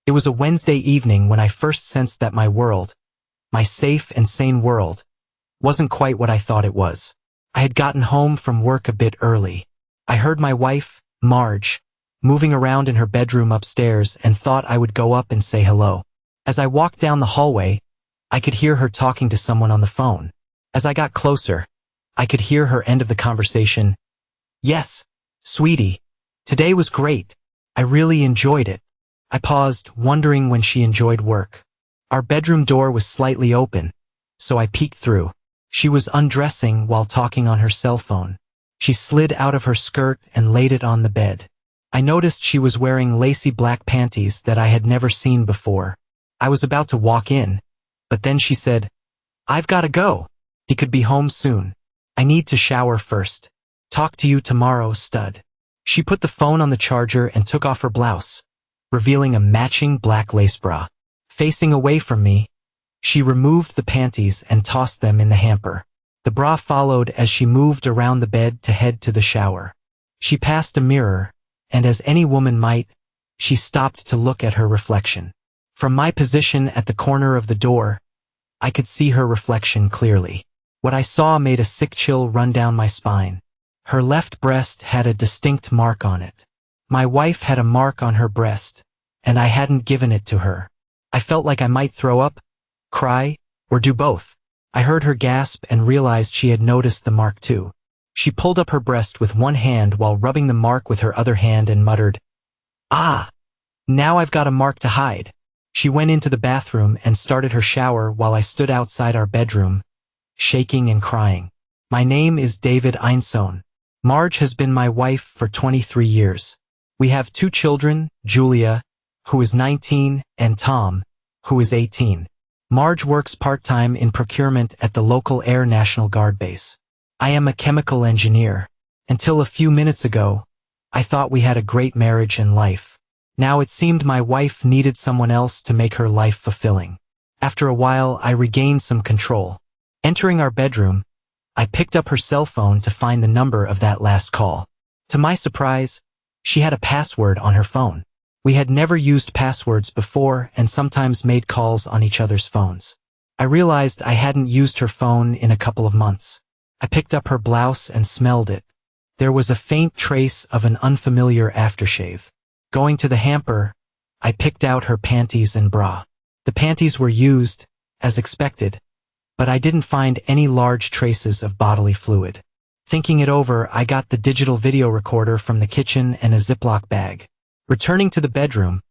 It was a Wednesday evening when I first sensed that my world, my safe and sane world, wasn't quite what I thought it was. I had gotten home from work a bit early. I heard my wife, Marge, moving around in her bedroom upstairs and thought I would go up and say hello. As I walked down the hallway, I could hear her talking to someone on the phone. As I got closer, I could hear her end of the conversation. "Yes, sweetie, today was great. I really enjoyed it." I paused, wondering when she enjoyed work. Our bedroom door was slightly open, so I peeked through. She was undressing while talking on her cell phone. She slid out of her skirt and laid it on the bed. I noticed she was wearing lacy black panties that I had never seen before. I was about to walk in, but then she said, "I've got to go. He could be home soon. I need to shower first. Talk to you tomorrow, stud." She put the phone on the charger and took off her blouse, revealing a matching black lace bra. Facing away from me, she removed the panties and tossed them in the hamper. The bra followed as she moved around the bed to head to the shower. She passed a mirror, and as any woman might, she stopped to look at her reflection. From my position at the corner of the door, I could see her reflection clearly. What I saw made a sick chill run down my spine. Her left breast had a distinct mark on it. My wife had a mark on her breast, and I hadn't given it to her. I felt like I might throw up, cry, or do both. I heard her gasp and realized she had noticed the mark too. She pulled up her breast with one hand while rubbing the mark with her other hand and muttered, "Ah, now I've got a mark to hide." She went into the bathroom and started her shower while I stood outside our bedroom, shaking and crying. "My name is David Einsohn. Marge has been my wife for 23 years. We have 2 children, Julia, who is 19, and Tom, who is 18. Marge works part-time in procurement at the local Air National Guard base. I am a chemical engineer. Until a few minutes ago, I thought we had a great marriage and life. Now it seemed my wife needed someone else to make her life fulfilling. After a while, I regained some control. Entering our bedroom, I picked up her cell phone to find the number of that last call. To my surprise, she had a password on her phone. We had never used passwords before and sometimes made calls on each other's phones. I realized I hadn't used her phone in a couple of months. I picked up her blouse and smelled it. There was a faint trace of an unfamiliar aftershave. Going to the hamper, I picked out her panties and bra. The panties were used, as expected, but I didn't find any large traces of bodily fluid. Thinking it over, I got the digital video recorder from the kitchen and a Ziploc bag. Returning to the bedroom,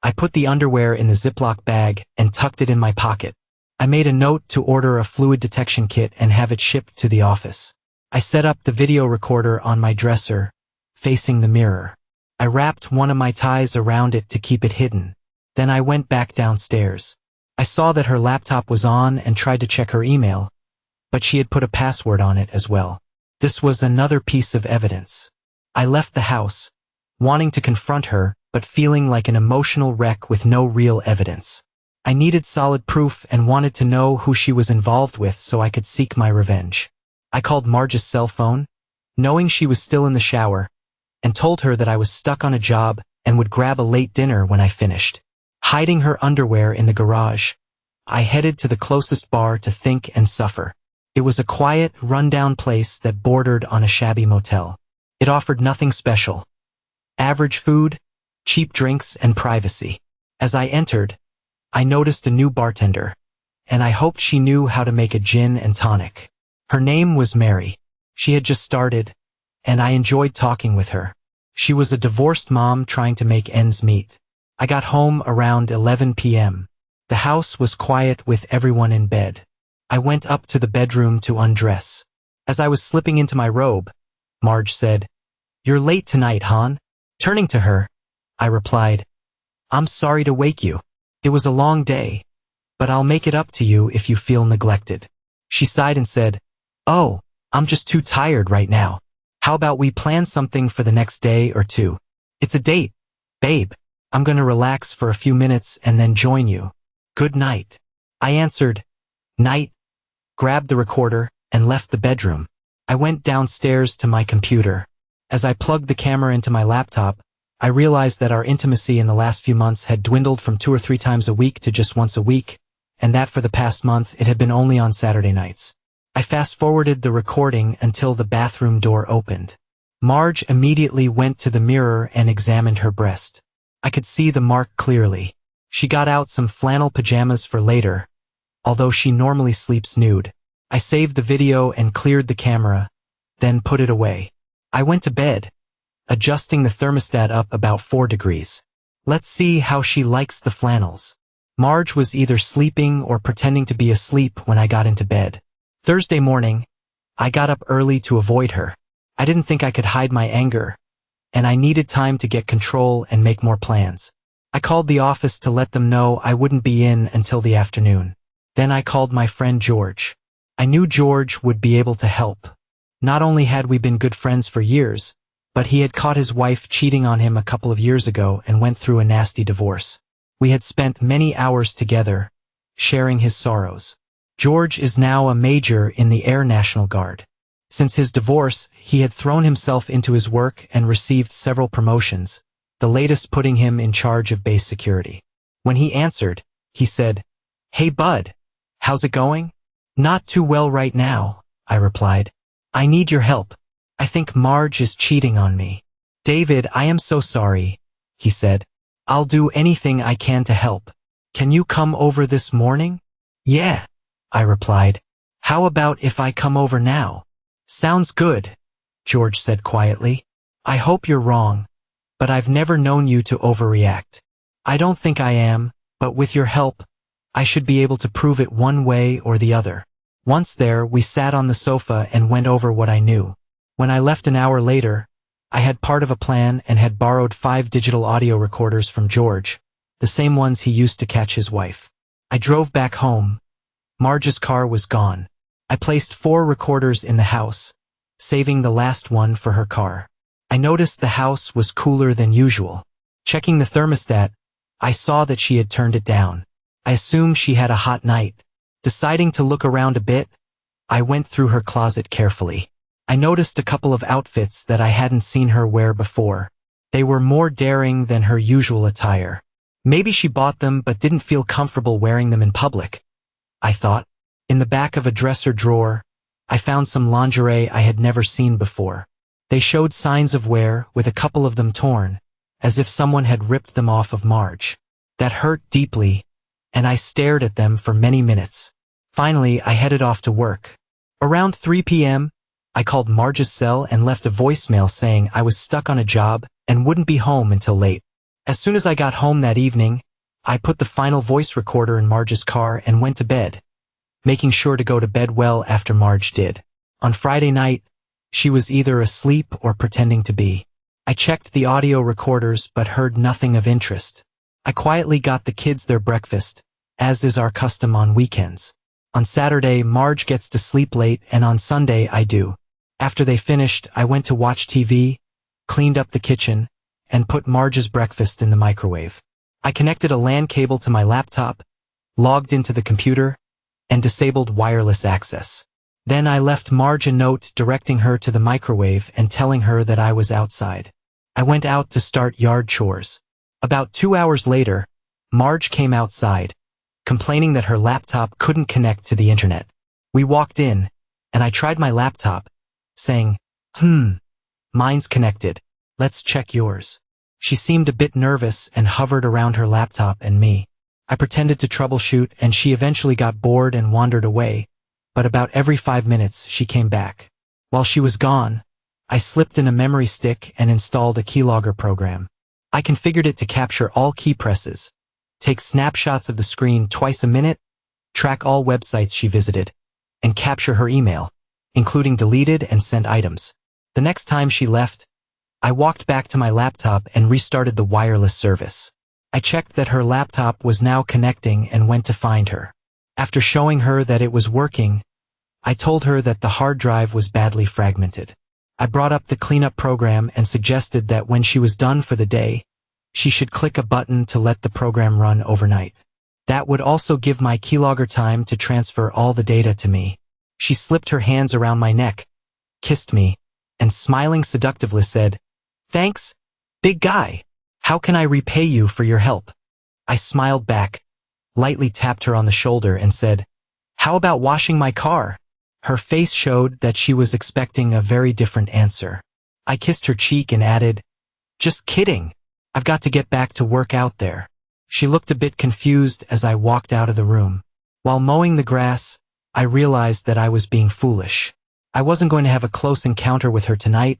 I put the underwear in the Ziploc bag and tucked it in my pocket. I made a note to order a fluid detection kit and have it shipped to the office. I set up the video recorder on my dresser, facing the mirror. I wrapped one of my ties around it to keep it hidden. Then I went back downstairs. I saw that her laptop was on and tried to check her email, but she had put a password on it as well. This was another piece of evidence. I left the house, wanting to confront her, but feeling like an emotional wreck with no real evidence. I needed solid proof and wanted to know who she was involved with so I could seek my revenge. I called Marge's cell phone, knowing she was still in the shower, and told her that I was stuck on a job and would grab a late dinner when I finished. Hiding her underwear in the garage, I headed to the closest bar to think and suffer. It was a quiet, run-down place that bordered on a shabby motel. It offered nothing special. Average food, cheap drinks, and privacy. As I entered, I noticed a new bartender, and I hoped she knew how to make a gin and tonic. Her name was Mary. She had just started, and I enjoyed talking with her. She was a divorced mom trying to make ends meet. I got home around 11 p.m. The house was quiet with everyone in bed. I went up to the bedroom to undress. As I was slipping into my robe, Marge said, "You're late tonight, hon?" Turning to her, I replied, "I'm sorry to wake you. It was a long day, but I'll make it up to you if you feel neglected." She sighed and said, "Oh, I'm just too tired right now. How about we plan something for the next day or two? It's a date, babe. I'm gonna relax for a few minutes and then join you. Good night." I answered, "Night," grabbed the recorder, and left the bedroom. I went downstairs to my computer. As I plugged the camera into my laptop, I realized that our intimacy in the last few months had dwindled from 2 or 3 times a week to just once a week, and that for the past month it had been only on Saturday nights. I fast-forwarded the recording until the bathroom door opened. Marge immediately went to the mirror and examined her breast. I could see the mark clearly. She got out some flannel pajamas for later, although she normally sleeps nude. I saved the video and cleared the camera, then put it away. I went to bed, adjusting the thermostat up about 4 degrees. Let's see how she likes the flannels. Marge was either sleeping or pretending to be asleep when I got into bed. Thursday morning, I got up early to avoid her. I didn't think I could hide my anger, and I needed time to get control and make more plans. I called the office to let them know I wouldn't be in until the afternoon. Then I called my friend George. I knew George would be able to help. Not only had we been good friends for years, but he had caught his wife cheating on him a couple of years ago and went through a nasty divorce. We had spent many hours together, sharing his sorrows. George is now a major in the Air National Guard. Since his divorce, he had thrown himself into his work and received several promotions, the latest putting him in charge of base security. When he answered, he said, "Hey bud, how's it going?" "Not too well right now," I replied. "I need your help. I think Marge is cheating on me." "David, I am so sorry," he said. "I'll do anything I can to help. Can you come over this morning?" "Yeah," I replied. "How about if I come over now?" "Sounds good," George said quietly. "I hope you're wrong, but I've never known you to overreact. I don't think I am, but with your help, I should be able to prove it one way or the other." Once there, we sat on the sofa and went over what I knew. When I left an hour later, I had part of a plan and had borrowed 5 digital audio recorders from George, the same ones he used to catch his wife. I drove back home. Marge's car was gone. I placed 4 recorders in the house, saving the last one for her car. I noticed the house was cooler than usual. Checking the thermostat, I saw that she had turned it down. I assumed she had a hot night. Deciding to look around a bit, I went through her closet carefully. I noticed a couple of outfits that I hadn't seen her wear before. They were more daring than her usual attire. Maybe she bought them but didn't feel comfortable wearing them in public, I thought. In the back of a dresser drawer, I found some lingerie I had never seen before. They showed signs of wear, with a couple of them torn, as if someone had ripped them off of Marge. That hurt deeply, and I stared at them for many minutes. Finally, I headed off to work. Around 3 p.m., I called Marge's cell and left a voicemail saying I was stuck on a job and wouldn't be home until late. As soon as I got home that evening, I put the final voice recorder in Marge's car and went to bed, making sure to go to bed well after Marge did. On Friday night, she was either asleep or pretending to be. I checked the audio recorders but heard nothing of interest. I quietly got the kids their breakfast, as is our custom on weekends. On Saturday, Marge gets to sleep late, and on Sunday I do. After they finished, I went to watch TV, cleaned up the kitchen, and put Marge's breakfast in the microwave. I connected a LAN cable to my laptop, logged into the computer, and disabled wireless access. Then I left Marge a note directing her to the microwave and telling her that I was outside. I went out to start yard chores. About 2 hours later, Marge came outside, complaining that her laptop couldn't connect to the internet. We walked in, and I tried my laptop, saying, "Mine's connected. Let's check yours." She seemed a bit nervous and hovered around her laptop and me. I pretended to troubleshoot, and she eventually got bored and wandered away, but about every 5 minutes she came back. While she was gone, I slipped in a memory stick and installed a keylogger program. I configured it to capture all key presses, take snapshots of the screen twice a minute, track all websites she visited, and capture her email, including deleted and sent items. The next time she left, I walked back to my laptop and restarted the wireless service. I checked that her laptop was now connecting and went to find her. After showing her that it was working, I told her that the hard drive was badly fragmented. I brought up the cleanup program and suggested that when she was done for the day, she should click a button to let the program run overnight. That would also give my keylogger time to transfer all the data to me. She slipped her hands around my neck, kissed me, and smiling seductively said, "Thanks, big guy." How can I repay you for your help? I smiled back, lightly tapped her on the shoulder and said, how about washing my car? Her face showed that she was expecting a very different answer. I kissed her cheek and added, just kidding. I've got to get back to work out there. She looked a bit confused as I walked out of the room. While mowing the grass, I realized that I was being foolish. I wasn't going to have a close encounter with her tonight,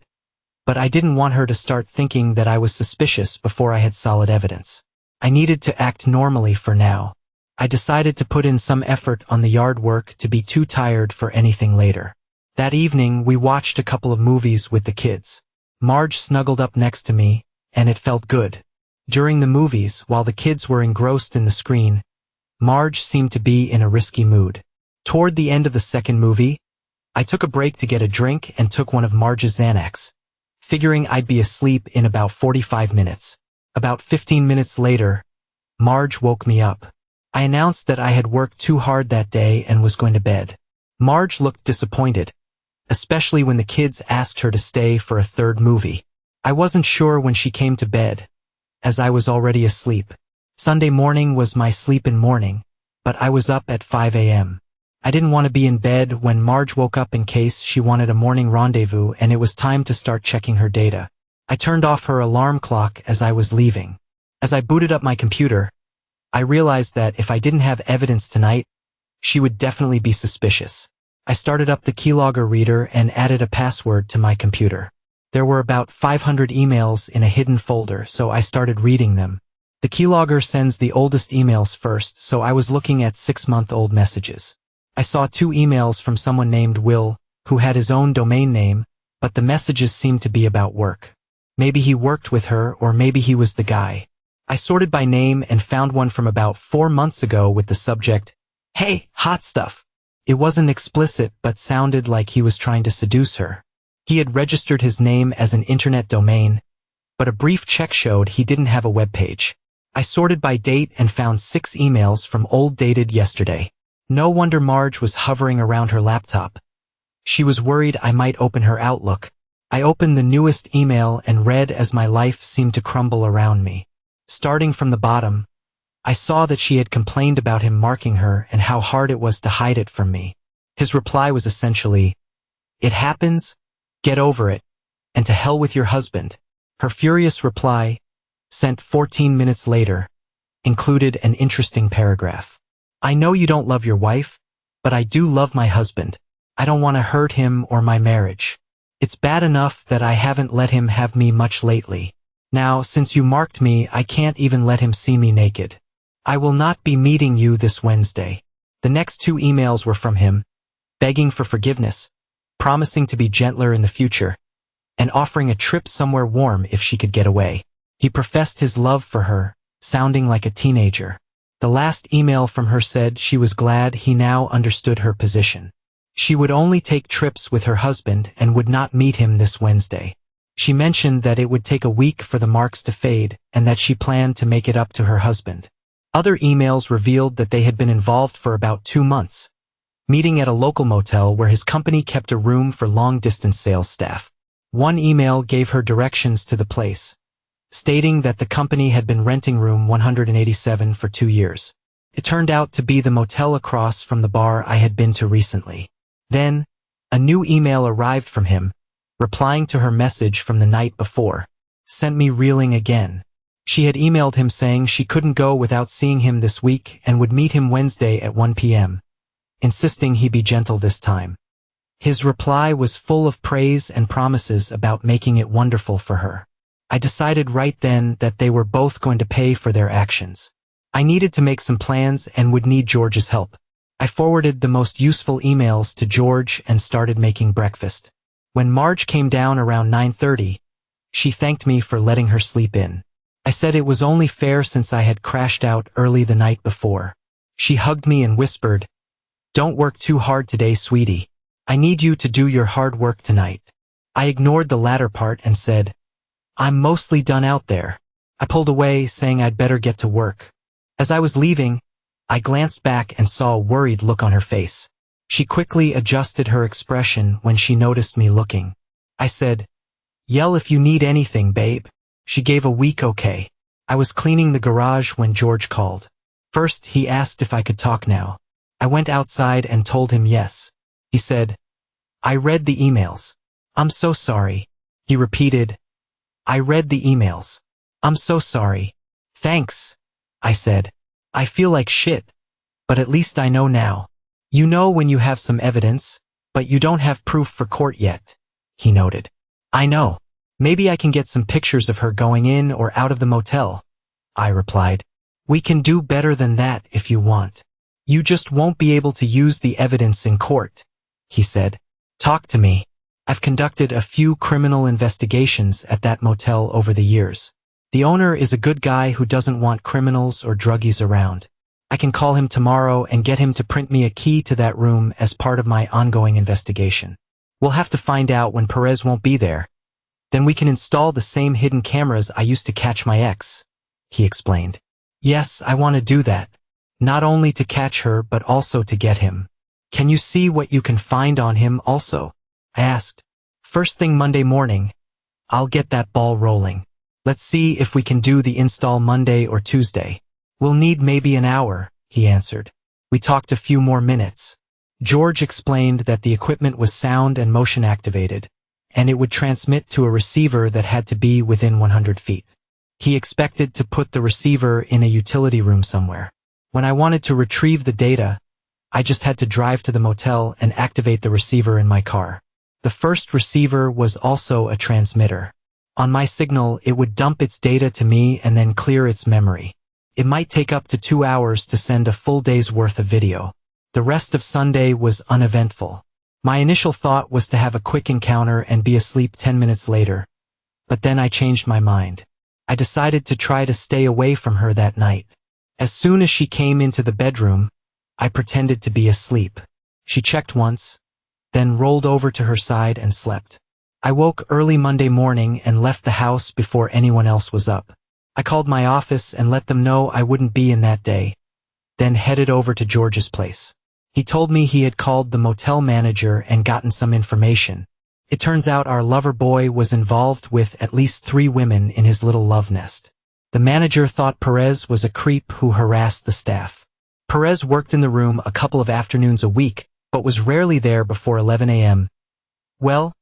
but I didn't want her to start thinking that I was suspicious before I had solid evidence. I needed to act normally for now. I decided to put in some effort on the yard work to be too tired for anything later. That evening, we watched a couple of movies with the kids. Marge snuggled up next to me, and it felt good. During the movies, while the kids were engrossed in the screen, Marge seemed to be in a risky mood. Toward the end of the second movie, I took a break to get a drink and took one of Marge's Xanax, figuring I'd be asleep in about 45 minutes. About 15 minutes later, Marge woke me up. I announced that I had worked too hard that day and was going to bed. Marge looked disappointed, especially when the kids asked her to stay for a third movie. I wasn't sure when she came to bed, as I was already asleep. Sunday morning was my sleep-in morning, but I was up at 5 a.m. I didn't want to be in bed when Marge woke up in case she wanted a morning rendezvous, and it was time to start checking her data. I turned off her alarm clock as I was leaving. As I booted up my computer, I realized that if I didn't have evidence tonight, she would definitely be suspicious. I started up the keylogger reader and added a password to my computer. There were about 500 emails in a hidden folder, so I started reading them. The keylogger sends the oldest emails first, so I was looking at 6-month-old messages. I saw 2 emails from someone named Will, who had his own domain name, but the messages seemed to be about work. Maybe he worked with her, or maybe he was the guy. I sorted by name and found one from about 4 months ago with the subject, "Hey, hot stuff." It wasn't explicit but sounded like he was trying to seduce her. He had registered his name as an internet domain, but a brief check showed he didn't have a web page. I sorted by date and found 6 emails from old dated yesterday. No wonder Marge was hovering around her laptop. She was worried I might open her Outlook. I opened the newest email and read as my life seemed to crumble around me. Starting from the bottom, I saw that she had complained about him marking her and how hard it was to hide it from me. His reply was essentially, "It happens, get over it, and to hell with your husband." Her furious reply, sent 14 minutes later, included an interesting paragraph. "I know you don't love your wife, but I do love my husband. I don't want to hurt him or my marriage. It's bad enough that I haven't let him have me much lately. Now, since you marked me, I can't even let him see me naked. I will not be meeting you this Wednesday." The next 2 emails were from him, begging for forgiveness, promising to be gentler in the future, and offering a trip somewhere warm if she could get away. He professed his love for her, sounding like a teenager. The last email from her said she was glad he now understood her position. She would only take trips with her husband and would not meet him this Wednesday. She mentioned that it would take a week for the marks to fade and that she planned to make it up to her husband. Other emails revealed that they had been involved for about 2 months, meeting at a local motel where his company kept a room for long-distance sales staff. One email gave her directions to the place, stating that the company had been renting room 187 for 2 years. It turned out to be the motel across from the bar I had been to recently. Then, a new email arrived from him, replying to her message from the night before. Sent me reeling again. She had emailed him saying she couldn't go without seeing him this week and would meet him Wednesday at 1 p.m., insisting he be gentle this time. His reply was full of praise and promises about making it wonderful for her. I decided right then that they were both going to pay for their actions. I needed to make some plans and would need George's help. I forwarded the most useful emails to George and started making breakfast. When Marge came down around 9:30, she thanked me for letting her sleep in. I said it was only fair since I had crashed out early the night before. She hugged me and whispered, "Don't work too hard today, sweetie. I need you to do your hard work tonight." I ignored the latter part and said, "I'm mostly done out there." I pulled away, saying I'd better get to work. As I was leaving, I glanced back and saw a worried look on her face. She quickly adjusted her expression when she noticed me looking. I said, "Yell if you need anything, babe." She gave a weak okay. I was cleaning the garage when George called. First, he asked if I could talk now. I went outside and told him yes. He said, "I read the emails. I'm so sorry." He repeated, "I read the emails. I'm so sorry." "Thanks," I said. "I feel like shit, but at least I know now." "You know when you have some evidence, but you don't have proof for court yet," he noted. "I know. Maybe I can get some pictures of her going in or out of the motel," I replied. "We can do better than that if you want. You just won't be able to use the evidence in court," he said. "Talk to me. I've conducted a few criminal investigations at that motel over the years. The owner is a good guy who doesn't want criminals or druggies around. I can call him tomorrow and get him to print me a key to that room as part of my ongoing investigation. We'll have to find out when Perez won't be there. Then we can install the same hidden cameras I used to catch my ex," he explained. "Yes, I want to do that. Not only to catch her, but also to get him." "Can you see what you can find on him also?" I asked. "First thing Monday morning. I'll get that ball rolling. Let's see if we can do the install Monday or Tuesday. We'll need maybe an hour," he answered. We talked a few more minutes. George explained that the equipment was sound and motion activated, and it would transmit to a receiver that had to be within 100 feet. He expected to put the receiver in a utility room somewhere. When I wanted to retrieve the data, I just had to drive to the motel and activate the receiver in my car. The first receiver was also a transmitter. On my signal, it would dump its data to me and then clear its memory. It might take up to 2 hours to send a full day's worth of video. The rest of Sunday was uneventful. My initial thought was to have a quick encounter and be asleep 10 minutes later. But then I changed my mind. I decided to try to stay away from her that night. As soon as she came into the bedroom, I pretended to be asleep. She checked once, then rolled over to her side and slept. I woke early Monday morning and left the house before anyone else was up. I called my office and let them know I wouldn't be in that day, then headed over to George's place. He told me he had called the motel manager and gotten some information. It turns out our lover boy was involved with at least 3 women in his little love nest. The manager thought Perez was a creep who harassed the staff. Perez worked in the room a couple of afternoons a week, but was rarely there before 11 a.m. "Well,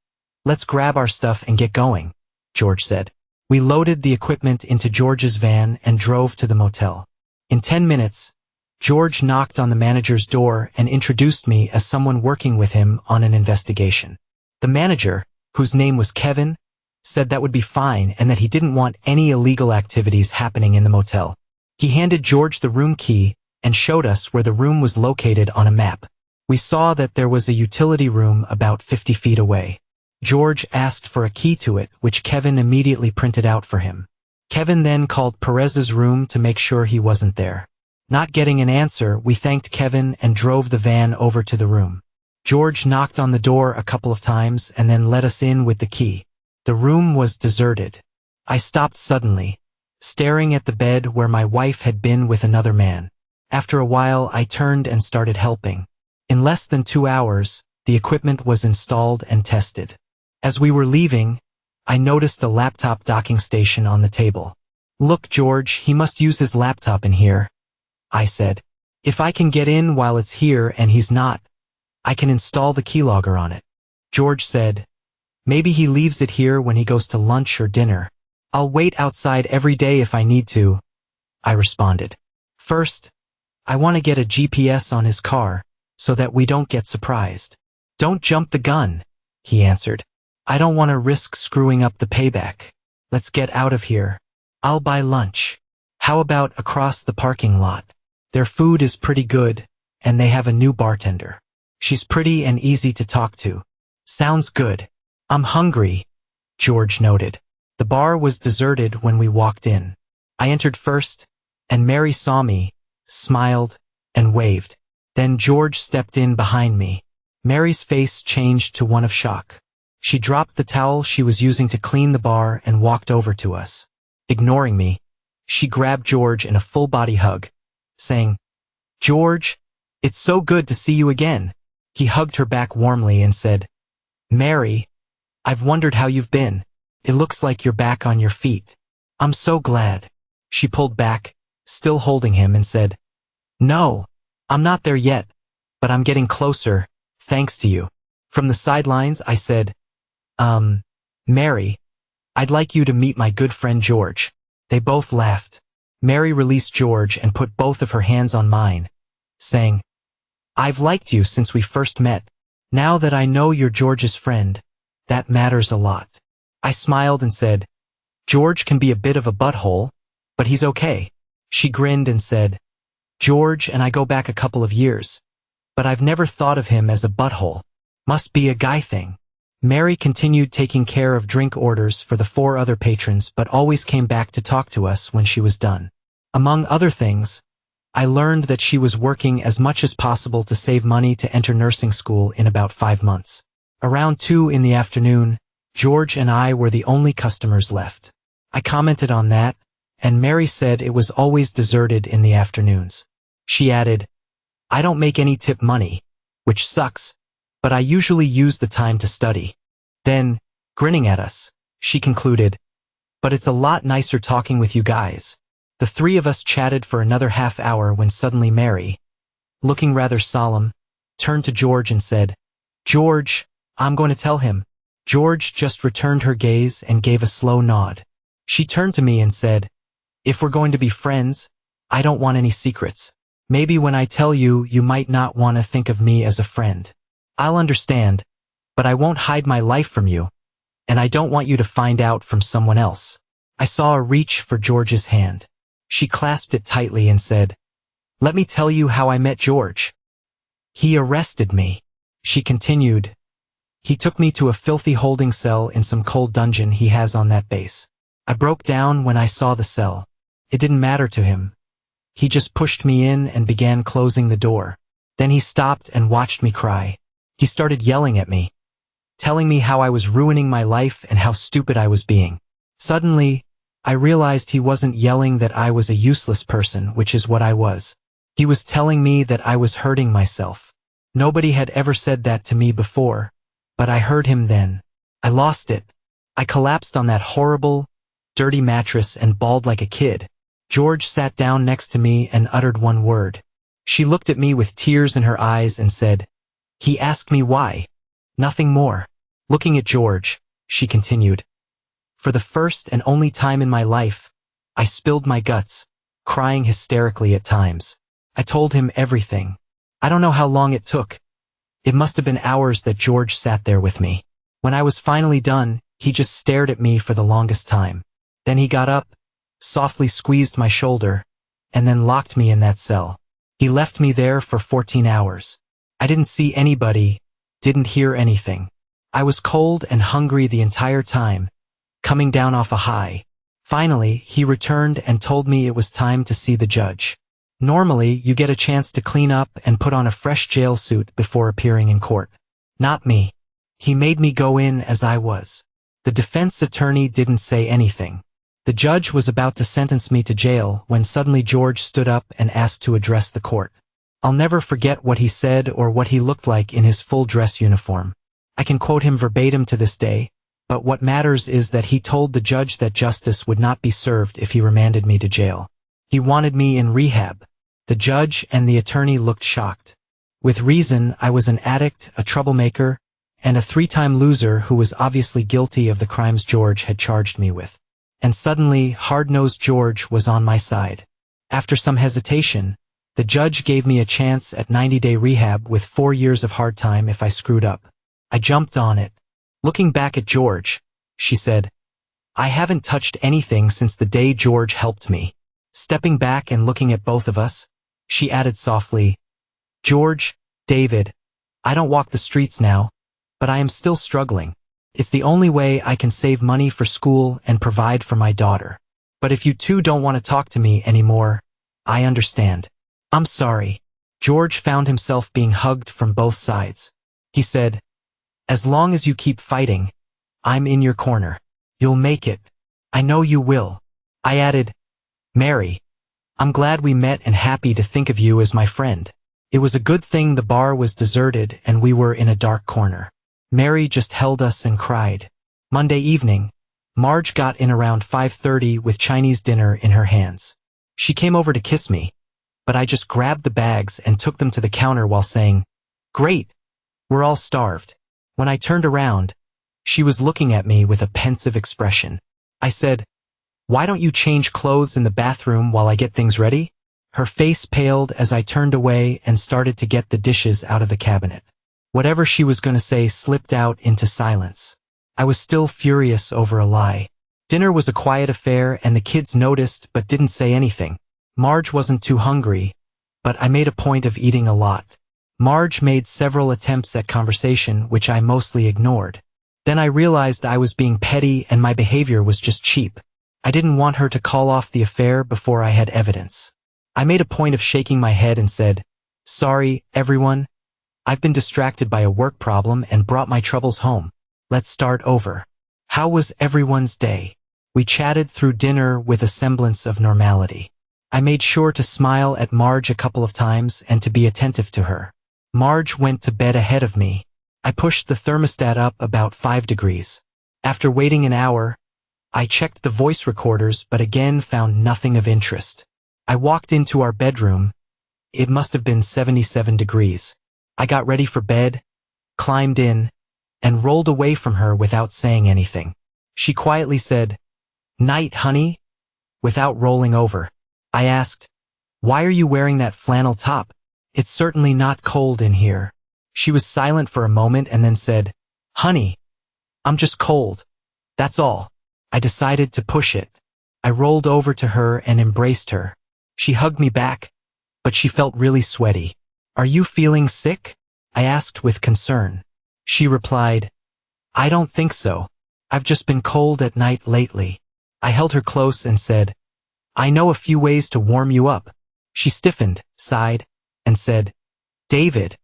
let's grab our stuff and get going," George said. We loaded the equipment into George's van and drove to the motel. In 10 minutes, George knocked on the manager's door and introduced me as someone working with him on an investigation. The manager, whose name was Kevin, said that would be fine and that he didn't want any illegal activities happening in the motel. He handed George the room key and showed us where the room was located on a map. We saw that there was a utility room about 50 feet away. George asked for a key to it, which Kevin immediately printed out for him. Kevin then called Perez's room to make sure he wasn't there. Not getting an answer, we thanked Kevin and drove the van over to the room. George knocked on the door a couple of times and then let us in with the key. The room was deserted. I stopped suddenly, staring at the bed where my wife had been with another man. After a while, I turned and started helping. In less than 2 hours, the equipment was installed and tested. As we were leaving, I noticed a laptop docking station on the table. "Look, George, he must use his laptop in here," I said. "If I can get in while it's here and he's not, I can install the keylogger on it." George said, "Maybe he leaves it here when he goes to lunch or dinner. I'll wait outside every day if I need to," I responded. "First, I want to get a GPS on his car so that we don't get surprised." "Don't jump the gun," he answered. "I don't want to risk screwing up the payback. Let's get out of here. I'll buy lunch. How about across the parking lot? Their food is pretty good, and they have a new bartender. She's pretty and easy to talk to." "Sounds good. I'm hungry," George noted. The bar was deserted when we walked in. I entered first, and Mary saw me, smiled, and waved. Then George stepped in behind me. Mary's face changed to one of shock. She dropped the towel she was using to clean the bar and walked over to us. Ignoring me, she grabbed George in a full-body hug, saying, "George, it's so good to see you again." He hugged her back warmly and said, "Mary, I've wondered how you've been. It looks like you're back on your feet." I'm so glad. She pulled back, still holding him, and said, No, I'm not there yet, but I'm getting closer, thanks to you. From the sidelines, I said, Mary, I'd like you to meet my good friend George. They both laughed. Mary released George and put both of her hands on mine, saying, I've liked you since we first met. Now that I know you're George's friend, that matters a lot. I smiled and said, George can be a bit of a butthole, but he's okay. She grinned and said, George and I go back a couple of years, but I've never thought of him as a butthole. Must be a guy thing. Mary continued taking care of drink orders for the 4 other patrons, but always came back to talk to us when she was done. Among other things, I learned that she was working as much as possible to save money to enter nursing school in about 5 months. Around 2 in the afternoon, George and I were the only customers left. I commented on that, and Mary said it was always deserted in the afternoons. She added, I don't make any tip money, which sucks, but I usually use the time to study. Then, grinning at us, she concluded, but it's a lot nicer talking with you guys. The 3 of us chatted for another half hour when suddenly Mary, looking rather solemn, turned to George and said, George, I'm going to tell him. George just returned her gaze and gave a slow nod. She turned to me and said, If we're going to be friends, I don't want any secrets. Maybe when I tell you, you might not want to think of me as a friend. I'll understand, but I won't hide my life from you, and I don't want you to find out from someone else. I saw her reach for George's hand. She clasped it tightly and said, Let me tell you how I met George. He arrested me. She continued, He took me to a filthy holding cell in some cold dungeon he has on that base. I broke down when I saw the cell. It didn't matter to him. He just pushed me in and began closing the door. Then he stopped and watched me cry. He started yelling at me, telling me how I was ruining my life and how stupid I was being. Suddenly, I realized he wasn't yelling that I was a useless person, which is what I was. He was telling me that I was hurting myself. Nobody had ever said that to me before, but I heard him then. I lost it. I collapsed on that horrible, dirty mattress and bawled like a kid. George sat down next to me and uttered one word. She looked at me with tears in her eyes and said, He asked me why. Nothing more. Looking at George, she continued, For the first and only time in my life, I spilled my guts, crying hysterically at times. I told him everything. I don't know how long it took. It must have been hours that George sat there with me. When I was finally done, he just stared at me for the longest time. Then he got up, softly squeezed my shoulder, and then locked me in that cell. He left me there for 14 hours. I didn't see anybody, didn't hear anything. I was cold and hungry the entire time, coming down off a high. Finally, he returned and told me it was time to see the judge. Normally, you get a chance to clean up and put on a fresh jail suit before appearing in court. Not me. He made me go in as I was. The defense attorney didn't say anything. The judge was about to sentence me to jail when suddenly George stood up and asked to address the court. I'll never forget what he said or what he looked like in his full dress uniform. I can quote him verbatim to this day, but what matters is that he told the judge that justice would not be served if he remanded me to jail. He wanted me in rehab. The judge and the attorney looked shocked. With reason, I was an addict, a troublemaker, and a 3-time loser who was obviously guilty of the crimes George had charged me with. And suddenly, hard-nosed George was on my side. After some hesitation, the judge gave me a chance at 90-day rehab with 4 years of hard time if I screwed up. I jumped on it. Looking back at George, she said, I haven't touched anything since the day George helped me. Stepping back and looking at both of us, she added softly, George, David, I don't walk the streets now, but I am still struggling. It's the only way I can save money for school and provide for my daughter. But if you two don't want to talk to me anymore, I understand. I'm sorry. George found himself being hugged from both sides. He said, As long as you keep fighting, I'm in your corner. You'll make it. I know you will. I added, Mary, I'm glad we met and happy to think of you as my friend. It was a good thing the bar was deserted and we were in a dark corner. Mary just held us and cried. Monday evening, Marge got in around 5:30 with Chinese dinner in her hands. She came over to kiss me, but I just grabbed the bags and took them to the counter while saying, "Great, we're all starved." When I turned around, she was looking at me with a pensive expression. I said, "Why don't you change clothes in the bathroom while I get things ready?" Her face paled as I turned away and started to get the dishes out of the cabinet. Whatever she was going to say slipped out into silence. I was still furious over a lie. Dinner was a quiet affair and the kids noticed but didn't say anything. Marge wasn't too hungry, but I made a point of eating a lot. Marge made several attempts at conversation, which I mostly ignored. Then I realized I was being petty and my behavior was just cheap. I didn't want her to call off the affair before I had evidence. I made a point of shaking my head and said, "Sorry, everyone. I've been distracted by a work problem and brought my troubles home. Let's start over." How was everyone's day? We chatted through dinner with a semblance of normality. I made sure to smile at Marge a couple of times and to be attentive to her. Marge went to bed ahead of me. I pushed the thermostat up about 5 degrees. After waiting an hour, I checked the voice recorders but again found nothing of interest. I walked into our bedroom. It must have been 77 degrees. I got ready for bed, climbed in, and rolled away from her without saying anything. She quietly said, "Night, honey," without rolling over. I asked, "Why are you wearing that flannel top? It's certainly not cold in here." She was silent for a moment and then said, "Honey, I'm just cold. That's all." I decided to push it. I rolled over to her and embraced her. She hugged me back, but she felt really sweaty. "Are you feeling sick?" I asked with concern. She replied, "I don't think so. I've just been cold at night lately." I held her close and said, "I know a few ways to warm you up." She stiffened, sighed, and said, "David,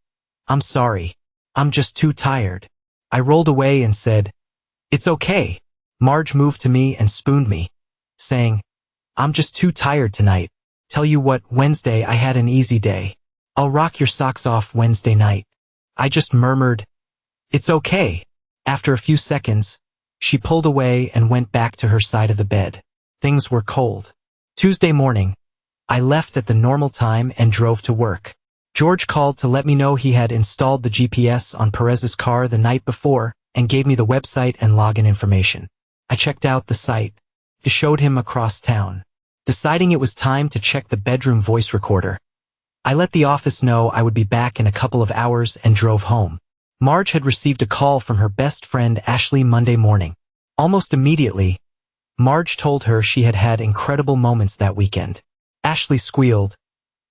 I'm sorry. I'm just too tired." I rolled away and said, "It's okay." Marge moved to me and spooned me, saying, "I'm just too tired tonight. Tell you what, Wednesday I had an easy day. I'll rock your socks off Wednesday night." I just murmured, "It's okay." After a few seconds, she pulled away and went back to her side of the bed. Things were cold. Tuesday morning, I left at the normal time and drove to work. George called to let me know he had installed the GPS on Perez's car the night before and gave me the website and login information. I checked out the site. It showed him across town. Deciding it was time to check the bedroom voice recorder, I let the office know I would be back in a couple of hours and drove home. Marge had received a call from her best friend Ashley Monday morning. Almost immediately, Marge told her she had had incredible moments that weekend. Ashley squealed,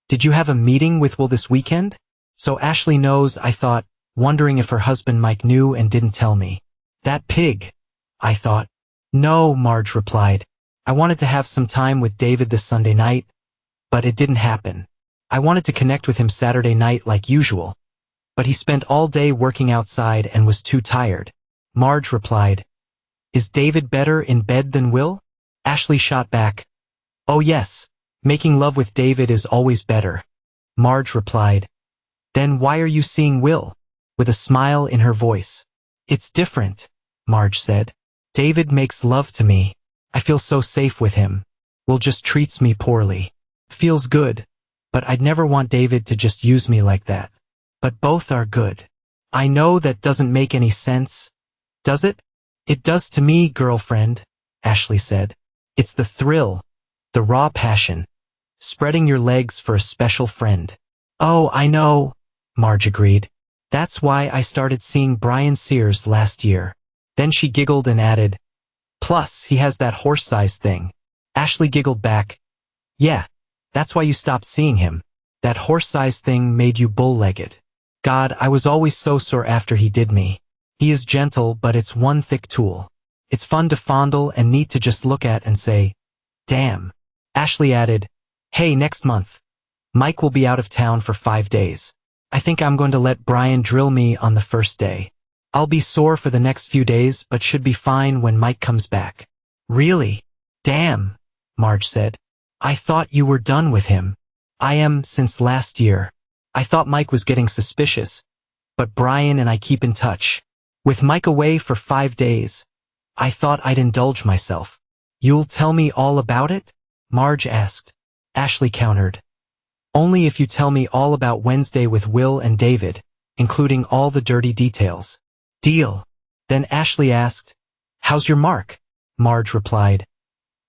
"Did you have a meeting with Will this weekend?" "So Ashley knows," I thought, wondering if her husband Mike knew and didn't tell me. "That pig," I thought. "No," Marge replied. "I wanted to have some time with David this Sunday night, but it didn't happen. I wanted to connect with him Saturday night like usual, but he spent all day working outside and was too tired." Marge replied, "Is David better in bed than Will?" Ashley shot back, "Oh yes, making love with David is always better." Marge replied, "Then why are you seeing Will?" with a smile in her voice. "It's different," Marge said. "David makes love to me. I feel so safe with him. Will just treats me poorly. Feels good, but I'd never want David to just use me like that. But both are good." "I know that doesn't make any sense, does it?" "It does to me, girlfriend," Ashley said. "It's the thrill, the raw passion, spreading your legs for a special friend." "Oh, I know," Marge agreed. "That's why I started seeing Brian Sears last year." Then she giggled and added, "Plus, he has that horse-sized thing." Ashley giggled back, "Yeah, that's why you stopped seeing him. That horse-sized thing made you bull-legged." God, I was always so sore after he did me. He is gentle, but it's one thick tool. It's fun to fondle and neat to just look at and say, "Damn." Ashley added, "Hey, next month, Mike will be out of town for 5 days. I think I'm going to let Brian drill me on the first day. I'll be sore for the next few days, but should be fine when Mike comes back." "Really? Damn," Marge said. "I thought you were done with him." "I am since last year. I thought Mike was getting suspicious, but Brian and I keep in touch. With Mike away for 5 days, I thought I'd indulge myself. You'll tell me all about it? Marge asked. Ashley countered. Only if you tell me all about Wednesday with Will and David, including all the dirty details. Deal. Then Ashley asked, How's your mark? Marge replied.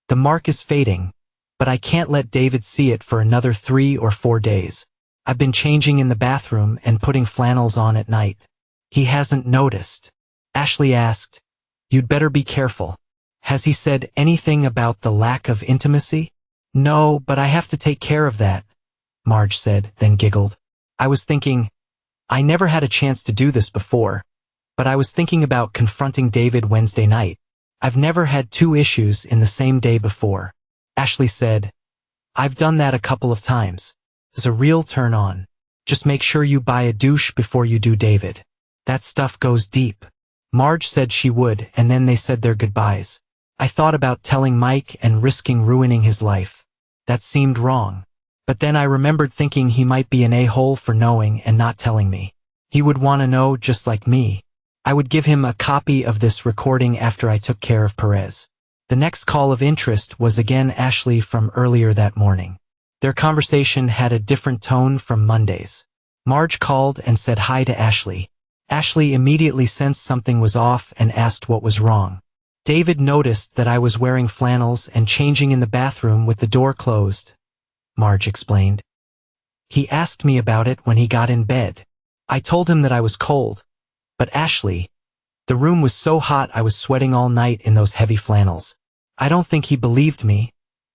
The mark is fading, but I can't let David see it for another 3 or 4 days. I've been changing in the bathroom and putting flannels on at night. He hasn't noticed. Ashley asked, You'd better be careful. Has he said anything about the lack of intimacy? No, but I have to take care of that, Marge said, then giggled. I was thinking, I never had a chance to do this before, but I was thinking about confronting David Wednesday night. I've never had 2 issues in the same day before. Ashley said, I've done that a couple of times. It's a real turn on. Just make sure you buy a douche before you do David. That stuff goes deep. Marge said she would, and then they said their goodbyes. I thought about telling Mike and risking ruining his life. That seemed wrong. But then I remembered thinking he might be an a-hole for knowing and not telling me. He would want to know just like me. I would give him a copy of this recording after I took care of Perez. The next call of interest was again Ashley from earlier that morning. Their conversation had a different tone from Monday's. Marge called and said hi to Ashley. Ashley immediately sensed something was off and asked what was wrong. David noticed that I was wearing flannels and changing in the bathroom with the door closed, Marge explained. He asked me about it when he got in bed. I told him that I was cold. But Ashley, the room was so hot I was sweating all night in those heavy flannels. I don't think he believed me,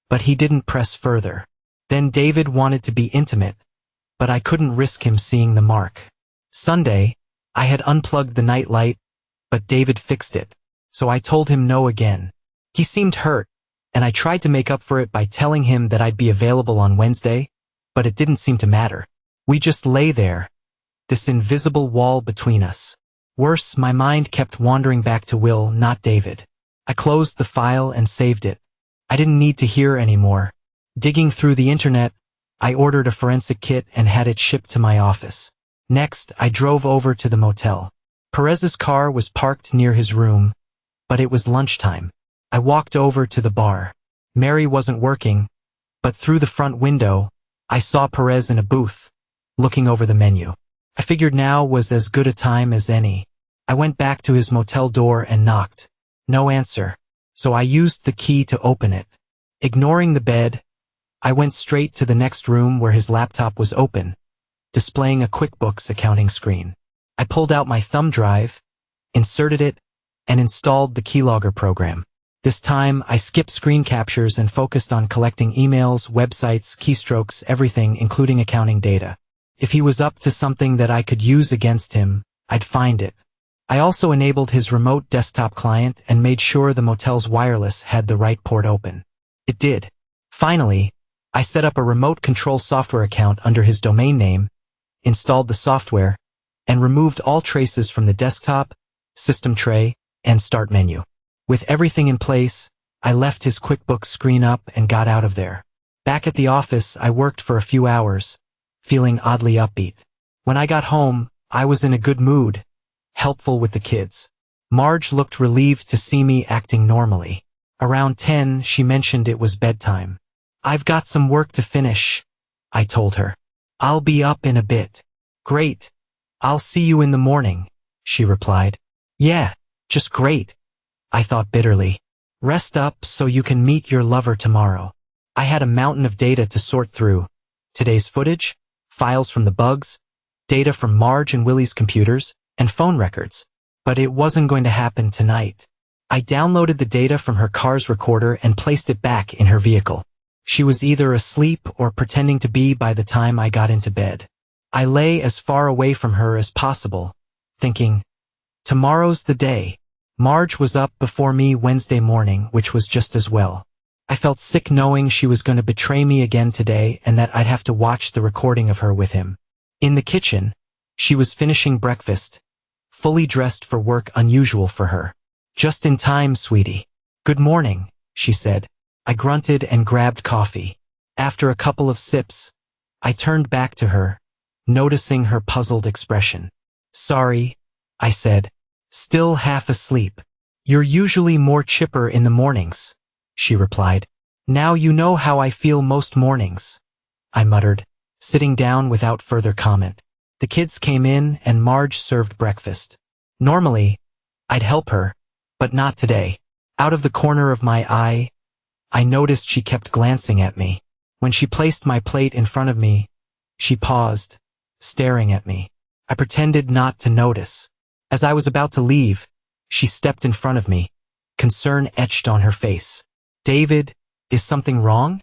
but he didn't press further. Then David wanted to be intimate, but I couldn't risk him seeing the mark. Sunday, I had unplugged the night light, but David fixed it, so I told him no again. He seemed hurt, and I tried to make up for it by telling him that I'd be available on Wednesday, but it didn't seem to matter. We just lay there, this invisible wall between us. Worse, my mind kept wandering back to Will, not David. I closed the file and saved it. I didn't need to hear anymore. Digging through the internet, I ordered a forensic kit and had it shipped to my office. Next, I drove over to the motel. Perez's car was parked near his room, but it was lunchtime. I walked over to the bar. Mary wasn't working, but through the front window, I saw Perez in a booth, looking over the menu. I figured now was as good a time as any. I went back to his motel door and knocked. No answer, so I used the key to open it. Ignoring the bed, I went straight to the next room where his laptop was open, displaying a QuickBooks accounting screen. I pulled out my thumb drive, inserted it, and installed the keylogger program. This time, I skipped screen captures and focused on collecting emails, websites, keystrokes, everything, including accounting data. If he was up to something that I could use against him, I'd find it. I also enabled his remote desktop client and made sure the motel's wireless had the right port open. It did. Finally, I set up a remote control software account under his domain name, installed the software, and removed all traces from the desktop, system tray, and start menu. With everything in place, I left his QuickBooks screen up and got out of there. Back at the office, I worked for a few hours, feeling oddly upbeat. When I got home, I was in a good mood, helpful with the kids. Marge looked relieved to see me acting normally. Around 10, she mentioned it was bedtime. I've got some work to finish, I told her. I'll be up in a bit. Great. I'll see you in the morning, she replied. Yeah, just great, I thought bitterly. Rest up so you can meet your lover tomorrow. I had a mountain of data to sort through. Today's footage, files from the bugs, data from Marge and Willie's computers, and phone records. But it wasn't going to happen tonight. I downloaded the data from her car's recorder and placed it back in her vehicle. She was either asleep or pretending to be by the time I got into bed. I lay as far away from her as possible, thinking, tomorrow's the day. Marge was up before me Wednesday morning, which was just as well. I felt sick knowing she was going to betray me again today and that I'd have to watch the recording of her with him. In the kitchen, she was finishing breakfast, fully dressed for work, unusual for her. Just in time, sweetie. Good morning, she said. I grunted and grabbed coffee. After a couple of sips, I turned back to her, noticing her puzzled expression. Sorry, I said, still half asleep. "You're usually more chipper in the mornings," she replied. "Now you know how I feel most mornings," I muttered, sitting down without further comment. The kids came in and Marge served breakfast. Normally, I'd help her, but not today. Out of the corner of my eye, I noticed she kept glancing at me. When she placed my plate in front of me, she paused, staring at me. I pretended not to notice. As I was about to leave, she stepped in front of me, concern etched on her face. "David, is something wrong?"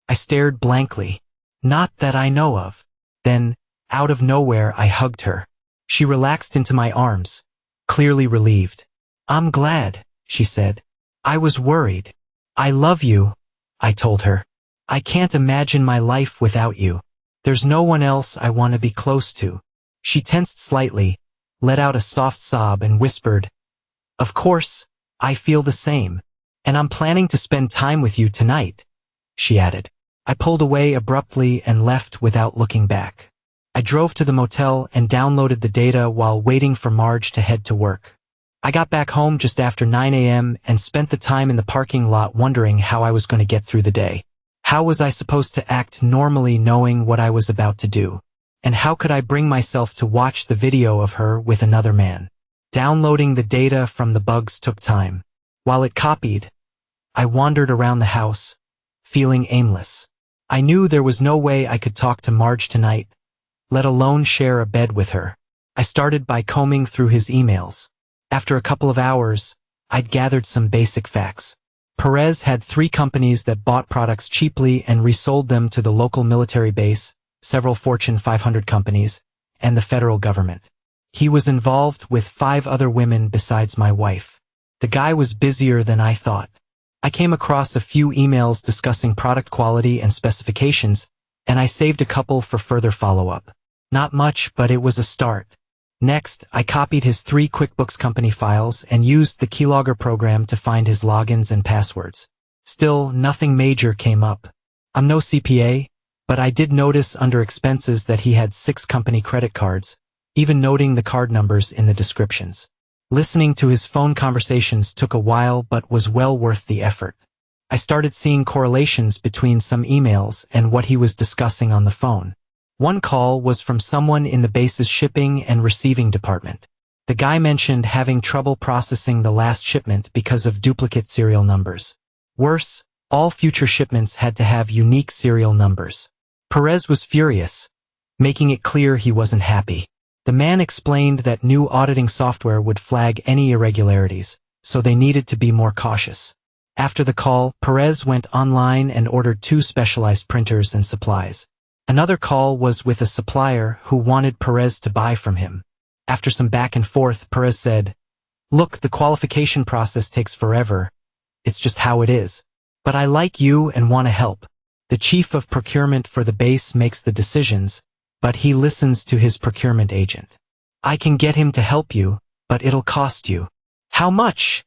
I stared blankly. "Not that I know of." Then, out of nowhere, I hugged her. She relaxed into my arms, clearly relieved. "I'm glad," she said. "I was worried." "I love you," I told her. "I can't imagine my life without you. There's no one else I want to be close to." She tensed slightly, let out a soft sob and whispered, "Of course, I feel the same. And I'm planning to spend time with you tonight," she added. I pulled away abruptly and left without looking back. I drove to the motel and downloaded the data while waiting for Marge to head to work. I got back home just after 9 a.m. and spent the time in the parking lot wondering how I was going to get through the day. How was I supposed to act normally knowing what I was about to do? And how could I bring myself to watch the video of her with another man? Downloading the data from the bugs took time. While it copied, I wandered around the house, feeling aimless. I knew there was no way I could talk to Marge tonight, let alone share a bed with her. I started by combing through his emails. After a couple of hours, I'd gathered some basic facts. Perez had 3 companies that bought products cheaply and resold them to the local military base, several Fortune 500 companies, and the federal government. He was involved with 5 other women besides my wife. The guy was busier than I thought. I came across a few emails discussing product quality and specifications, and I saved a couple for further follow-up. Not much, but it was a start. Next, I copied his 3 QuickBooks company files and used the keylogger program to find his logins and passwords. Still, nothing major came up. I'm no CPA, but I did notice under expenses that he had 6 company credit cards, even noting the card numbers in the descriptions. Listening to his phone conversations took a while but was well worth the effort. I started seeing correlations between some emails and what he was discussing on the phone. One call was from someone in the base's shipping and receiving department. The guy mentioned having trouble processing the last shipment because of duplicate serial numbers. Worse, all future shipments had to have unique serial numbers. Perez was furious, making it clear he wasn't happy. The man explained that new auditing software would flag any irregularities, so they needed to be more cautious. After the call, Perez went online and ordered 2 specialized printers and supplies. Another call was with a supplier who wanted Perez to buy from him. After some back and forth, Perez said, "Look, the qualification process takes forever. It's just how it is. But I like you and want to help. The chief of procurement for the base makes the decisions, but he listens to his procurement agent. I can get him to help you, but it'll cost you." "How much?"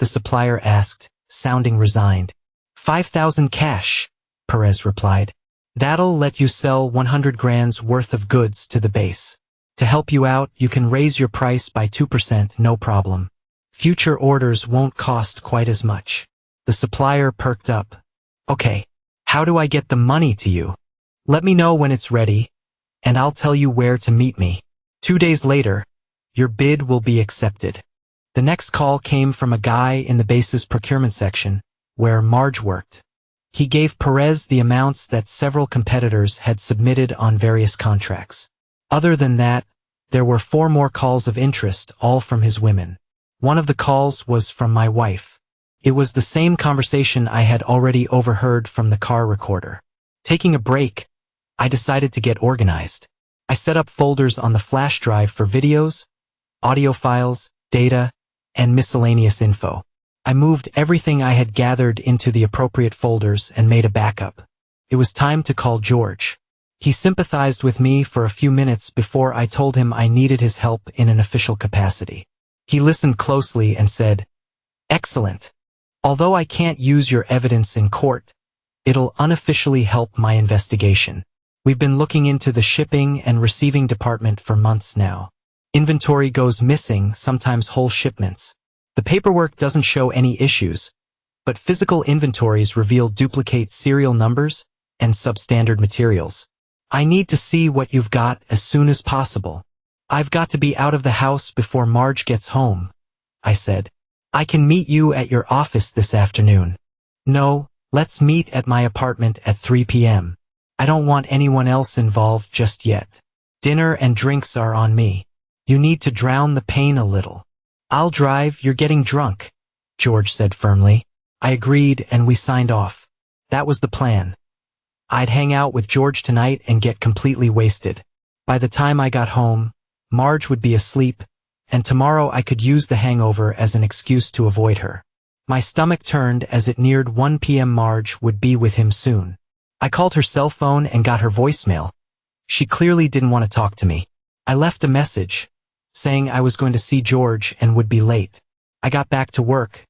the supplier asked, sounding resigned. 5,000 cash, Perez replied. "That'll let you sell 100 grand's worth of goods to the base. To help you out, you can raise your price by 2%, no problem. Future orders won't cost quite as much." The supplier perked up. "Okay, how do I get the money to you? Let me know when it's ready, and I'll tell you where to meet me. 2 days later, your bid will be accepted." The next call came from a guy in the base's procurement section, where Marge worked. He gave Perez the amounts that several competitors had submitted on various contracts. Other than that, there were 4 more calls of interest, all from his women. One of the calls was from my wife. It was the same conversation I had already overheard from the car recorder. Taking a break, I decided to get organized. I set up folders on the flash drive for videos, audio files, data, and miscellaneous info. I moved everything I had gathered into the appropriate folders and made a backup. It was time to call George. He sympathized with me for a few minutes before I told him I needed his help in an official capacity. He listened closely and said, "Excellent. Although I can't use your evidence in court, it'll unofficially help my investigation. We've been looking into the shipping and receiving department for months now. Inventory goes missing, sometimes whole shipments. The paperwork doesn't show any issues, but physical inventories reveal duplicate serial numbers and substandard materials. I need to see what you've got as soon as possible. I've got to be out of the house before Marge gets home, I said. I can meet you at your office this afternoon. No, let's meet at my apartment at 3 p.m. I don't want anyone else involved just yet. Dinner and drinks are on me. You need to drown the pain a little. I'll drive, you're getting drunk, George said firmly. I agreed and we signed off. That was the plan. I'd hang out with George tonight and get completely wasted. By the time I got home, Marge would be asleep, and tomorrow I could use the hangover as an excuse to avoid her. My stomach turned as it neared 1 p.m. Marge would be with him soon. I called her cell phone and got her voicemail. She clearly didn't want to talk to me. I left a message, saying I was going to see George and would be late. I got back to work,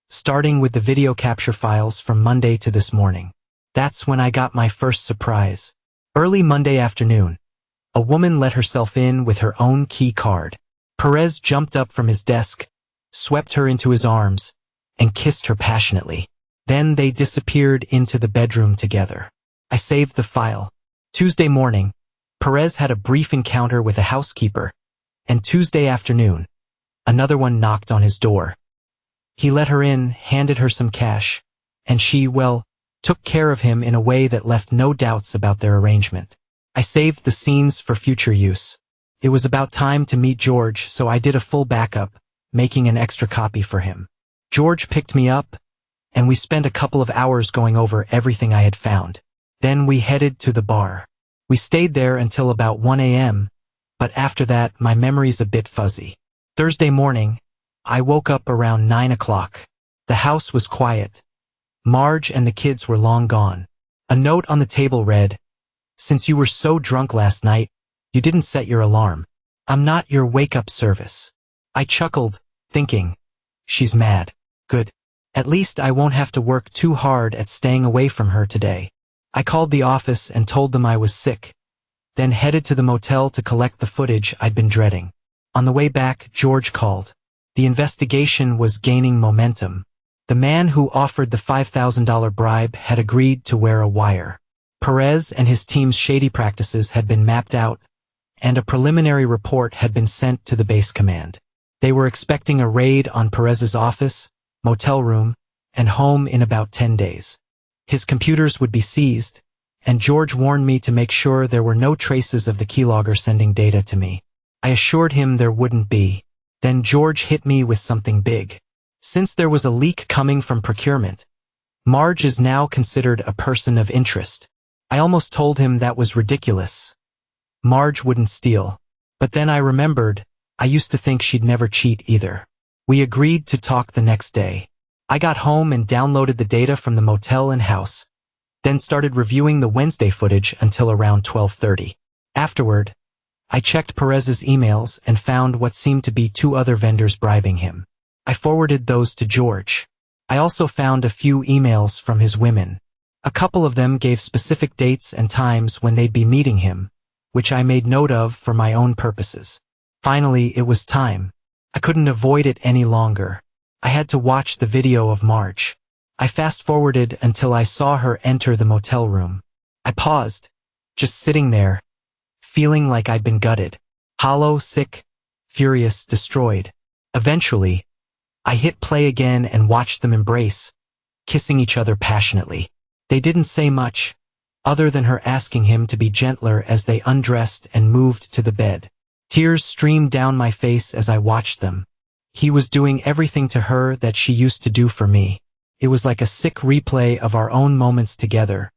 starting with the video capture files from Monday to this morning. That's when I got my first surprise. Early Monday afternoon, a woman let herself in with her own key card. Perez jumped up from his desk, swept her into his arms, and kissed her passionately. Then they disappeared into the bedroom together. I saved the file. Tuesday morning, Perez had a brief encounter with a housekeeper, and Tuesday afternoon, another one knocked on his door. He let her in, handed her some cash, and she, took care of him in a way that left no doubts about their arrangement. I saved the scenes for future use. It was about time to meet George, so I did a full backup, making an extra copy for him. George picked me up, and we spent a couple of hours going over everything I had found. Then we headed to the bar. We stayed there until about 1 a.m., but after that, my memory's a bit fuzzy. Thursday morning, I woke up around 9 o'clock. The house was quiet. Marge and the kids were long gone. A note on the table read, "Since you were so drunk last night, you didn't set your alarm. I'm not your wake-up service." I chuckled, thinking, she's mad. Good. At least I won't have to work too hard at staying away from her today. I called the office and told them I was sick, then headed to the motel to collect the footage I'd been dreading. On the way back, George called. The investigation was gaining momentum. The man who offered the $5,000 bribe had agreed to wear a wire. Perez and his team's shady practices had been mapped out, and a preliminary report had been sent to the base command. They were expecting a raid on Perez's office, motel room, and home in about 10 days. His computers would be seized, and George warned me to make sure there were no traces of the keylogger sending data to me. I assured him there wouldn't be. Then George hit me with something big. Since there was a leak coming from procurement, Marge is now considered a person of interest. I almost told him that was ridiculous. Marge wouldn't steal. But then I remembered, I used to think she'd never cheat either. We agreed to talk the next day. I got home and downloaded the data from the motel and house, then started reviewing the Wednesday footage until around 12:30. Afterward, I checked Perez's emails and found what seemed to be 2 other vendors bribing him. I forwarded those to George. I also found a few emails from his women. A couple of them gave specific dates and times when they'd be meeting him, which I made note of for my own purposes. Finally, it was time. I couldn't avoid it any longer. I had to watch the video of Marge. I fast-forwarded until I saw her enter the motel room. I paused, just sitting there, feeling like I'd been gutted. Hollow, sick, furious, destroyed. Eventually, I hit play again and watched them embrace, kissing each other passionately. They didn't say much, other than her asking him to be gentler as they undressed and moved to the bed. Tears streamed down my face as I watched them. He was doing everything to her that she used to do for me. It was like a sick replay of our own moments together,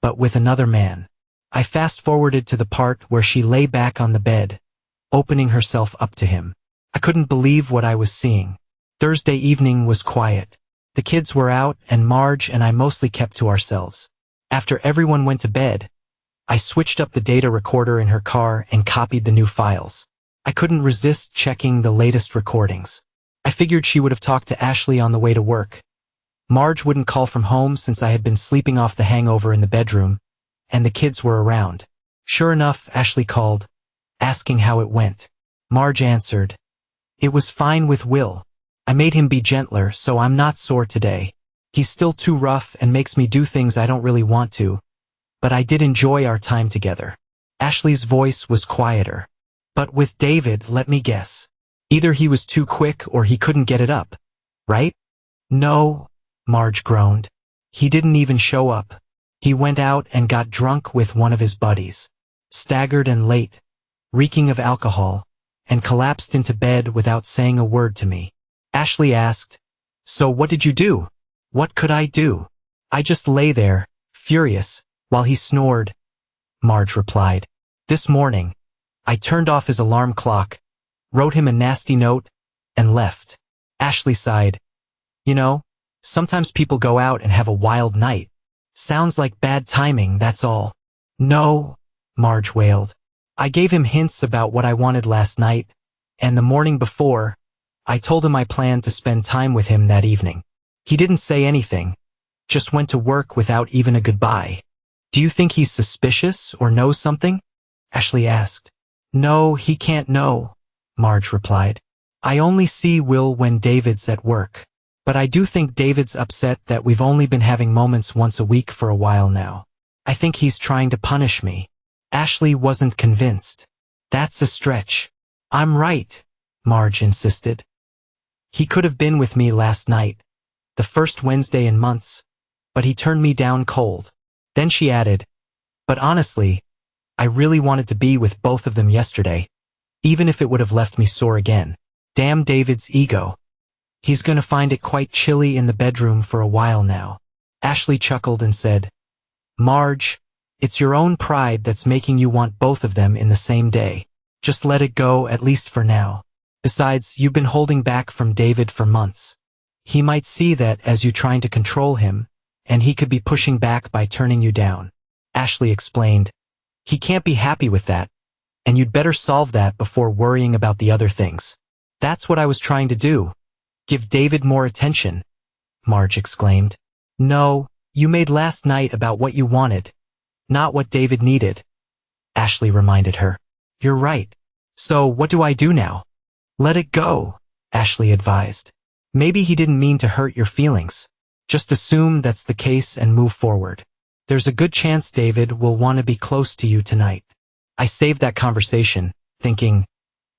but with another man. I fast-forwarded to the part where she lay back on the bed, opening herself up to him. I couldn't believe what I was seeing. Thursday evening was quiet. The kids were out and Marge and I mostly kept to ourselves. After everyone went to bed, I switched up the data recorder in her car and copied the new files. I couldn't resist checking the latest recordings. I figured she would have talked to Ashley on the way to work. Marge wouldn't call from home since I had been sleeping off the hangover in the bedroom, and the kids were around. Sure enough, Ashley called, asking how it went. Marge answered, "It was fine with Will. I made him be gentler, so I'm not sore today. He's still too rough and makes me do things I don't really want to, but I did enjoy our time together. Ashley's voice was quieter. But with David, let me guess. Either he was too quick or he couldn't get it up, right? No, Marge groaned. He didn't even show up. He went out and got drunk with one of his buddies. Staggered and late, reeking of alcohol, and collapsed into bed without saying a word to me. Ashley asked, "So what did you do?" "What could I do? I just lay there, furious, while he snored," Marge replied. "This morning, I turned off his alarm clock, wrote him a nasty note, and left." Ashley sighed. "You know, sometimes people go out and have a wild night. Sounds like bad timing, that's all." "No," Marge wailed. "I gave him hints about what I wanted last night, and the morning before, I told him I planned to spend time with him that evening. He didn't say anything, just went to work without even a goodbye." "Do you think he's suspicious or knows something?" Ashley asked. "No, he can't know," Marge replied. "I only see Will when David's at work. But I do think David's upset that we've only been having moments once a week for a while now. I think he's trying to punish me." Ashley wasn't convinced. "That's a stretch." "I'm right," Marge insisted. "He could have been with me last night, the first Wednesday in months, but he turned me down cold." Then she added, "But honestly, I really wanted to be with both of them yesterday, even if it would have left me sore again. Damn David's ego. He's gonna find it quite chilly in the bedroom for a while now." Ashley chuckled and said, "Marge, it's your own pride that's making you want both of them in the same day. Just let it go, at least for now. Besides, you've been holding back from David for months. He might see that as you trying to control him, and he could be pushing back by turning you down." Ashley explained, "He can't be happy with that, and you'd better solve that before worrying about the other things." "That's what I was trying to do. Give David more attention," Marge exclaimed. "No, you made last night about what you wanted, not what David needed," Ashley reminded her. "You're right. So what do I do now?" "Let it go," Ashley advised. "Maybe he didn't mean to hurt your feelings. Just assume that's the case and move forward. There's a good chance David will want to be close to you tonight." I saved that conversation, thinking,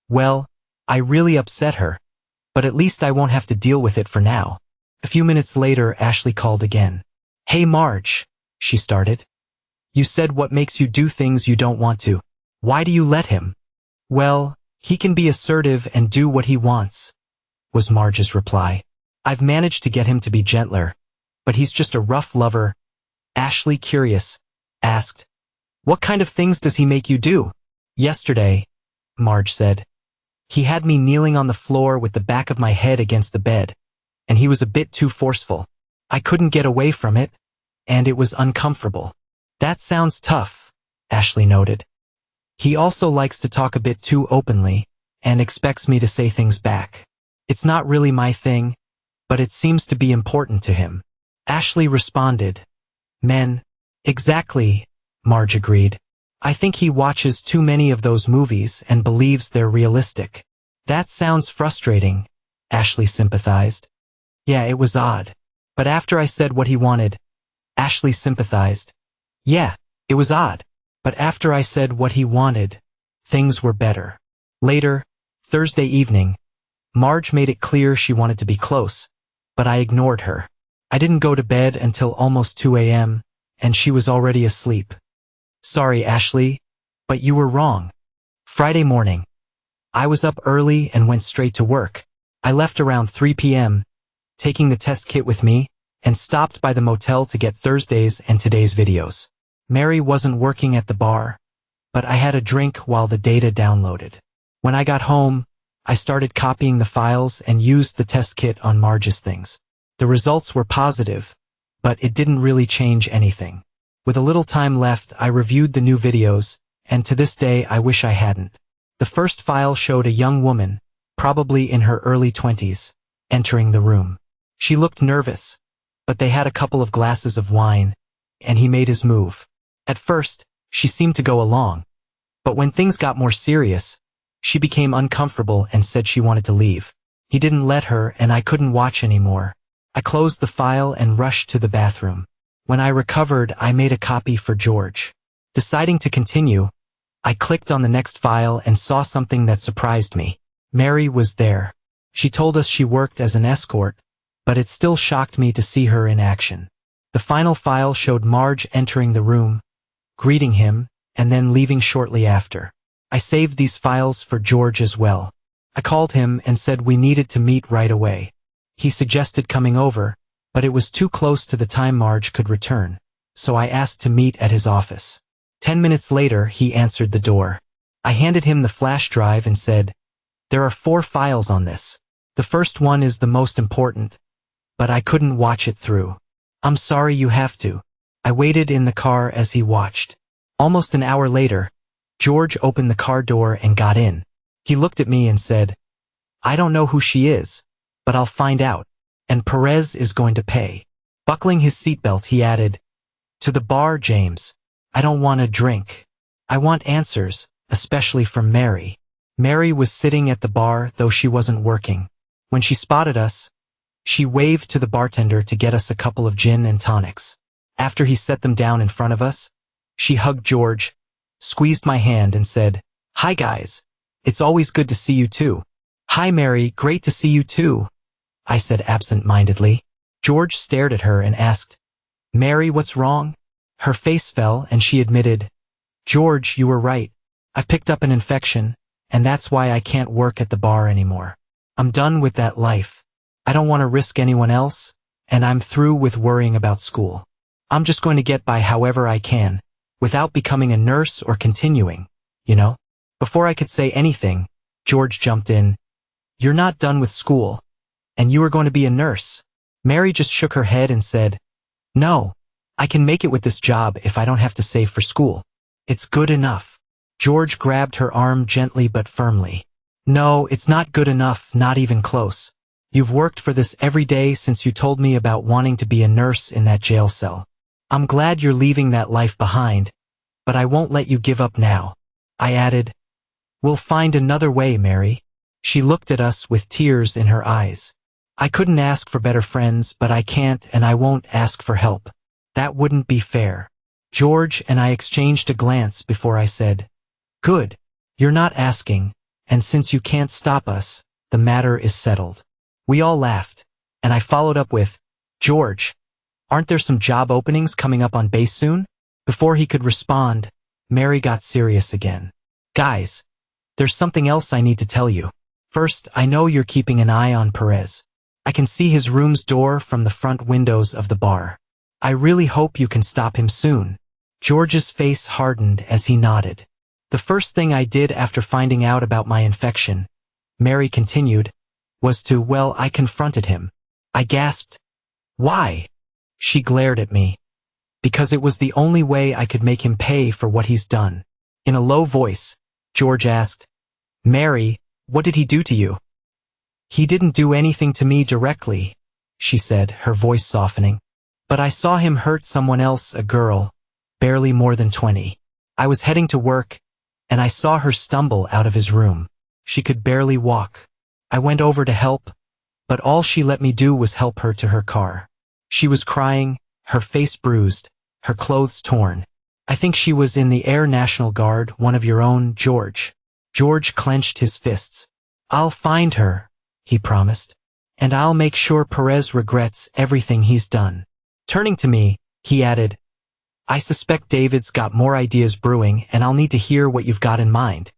well, I really upset her, but at least I won't have to deal with it for now. A few minutes later, Ashley called again. "Hey Marge," she started. "You said what makes you do things you don't want to. Why do you let him?" "Well, he can be assertive and do what he wants," was Marge's reply. "I've managed to get him to be gentler, but he's just a rough lover." Ashley, curious, asked, "What kind of things does he make you do?" "Yesterday," Marge said, "he had me kneeling on the floor with the back of my head against the bed, and he was a bit too forceful. I couldn't get away from it, and it was uncomfortable." "That sounds tough," Ashley noted. "He also likes to talk a bit too openly, and expects me to say things back. It's not really my thing, but it seems to be important to him." Ashley responded, "Men." "Exactly," Marge agreed. "I think he watches too many of those movies and believes they're realistic." "That sounds frustrating," Ashley sympathized. "Yeah, it was odd. But after I said what he wanted," Ashley sympathized. "Yeah, it was odd. But after I said what he wanted, things were better." Later, Thursday evening, Marge made it clear she wanted to be close, but I ignored her. I didn't go to bed until almost 2 a.m., and she was already asleep. "Sorry, Ashley, but you were wrong." Friday morning, I was up early and went straight to work. I left around 3 p.m., taking the test kit with me, and stopped by the motel to get Thursday's and today's videos. Mary wasn't working at the bar, but I had a drink while the data downloaded. When I got home, I started copying the files and used the test kit on Marge's things. The results were positive, but it didn't really change anything. With a little time left, I reviewed the new videos, and to this day I wish I hadn't. The first file showed a young woman, probably in her early 20s, entering the room. She looked nervous, but they had a couple of glasses of wine, and he made his move. At first, she seemed to go along, but when things got more serious, she became uncomfortable and said she wanted to leave. He didn't let her and I couldn't watch anymore. I closed the file and rushed to the bathroom. When I recovered, I made a copy for George. Deciding to continue, I clicked on the next file and saw something that surprised me. Mary was there. She told us she worked as an escort, but it still shocked me to see her in action. The final file showed Marge entering the room, greeting him, and then leaving shortly after. I saved these files for George as well. I called him and said we needed to meet right away. He suggested coming over, but it was too close to the time Marge could return, so I asked to meet at his office. 10 minutes later, he answered the door. I handed him the flash drive and said, "There are 4 files on this. The first one is the most important, but I couldn't watch it through. I'm sorry you have to." I waited in the car as he watched. Almost an hour later, George opened the car door and got in. He looked at me and said, "I don't know who she is, but I'll find out. And Perez is going to pay." Buckling his seatbelt, he added, "To the bar, James. I don't want a drink. I want answers, especially from Mary." Mary was sitting at the bar, though she wasn't working. When she spotted us, she waved to the bartender to get us a couple of gin and tonics. After he set them down in front of us, she hugged George, squeezed my hand and said, "Hi guys. It's always good to see you too." "Hi Mary, great to see you too," I said absent-mindedly. George stared at her and asked, "Mary, what's wrong?" Her face fell and she admitted, "George, you were right. I've picked up an infection, and that's why I can't work at the bar anymore. I'm done with that life. I don't want to risk anyone else, and I'm through with worrying about school. I'm just going to get by however I can, without becoming a nurse or continuing, you know?" Before I could say anything, George jumped in. "You're not done with school, and you are going to be a nurse." Mary just shook her head and said, "No, I can make it with this job if I don't have to save for school. It's good enough." George grabbed her arm gently but firmly. "No, it's not good enough, not even close. You've worked for this every day since you told me about wanting to be a nurse in that jail cell. I'm glad you're leaving that life behind, but I won't let you give up now." I added, "We'll find another way, Mary." She looked at us with tears in her eyes. "I couldn't ask for better friends, but I can't and I won't ask for help. That wouldn't be fair." George and I exchanged a glance before I said, "Good. You're not asking, and since you can't stop us, the matter is settled." We all laughed, and I followed up with, "George, aren't there some job openings coming up on base soon?" Before he could respond, Mary got serious again. "Guys, there's something else I need to tell you. First, I know you're keeping an eye on Perez. I can see his room's door from the front windows of the bar. I really hope you can stop him soon." George's face hardened as he nodded. "The first thing I did after finding out about my infection," Mary continued, "was I confronted him." I gasped, "Why?" She glared at me. "Because it was the only way I could make him pay for what he's done." In a low voice, George asked, "Mary, what did he do to you?" "He didn't do anything to me directly," she said, her voice softening. "But I saw him hurt someone else, a girl, barely more than 20. I was heading to work, and I saw her stumble out of his room. She could barely walk. I went over to help, but all she let me do was help her to her car. She was crying, her face bruised, her clothes torn. I think she was in the Air National Guard, one of your own, George." George clenched his fists. "I'll find her," he promised, "and I'll make sure Perez regrets everything he's done." Turning to me, he added, "I suspect David's got more ideas brewing, and I'll need to hear what you've got in mind."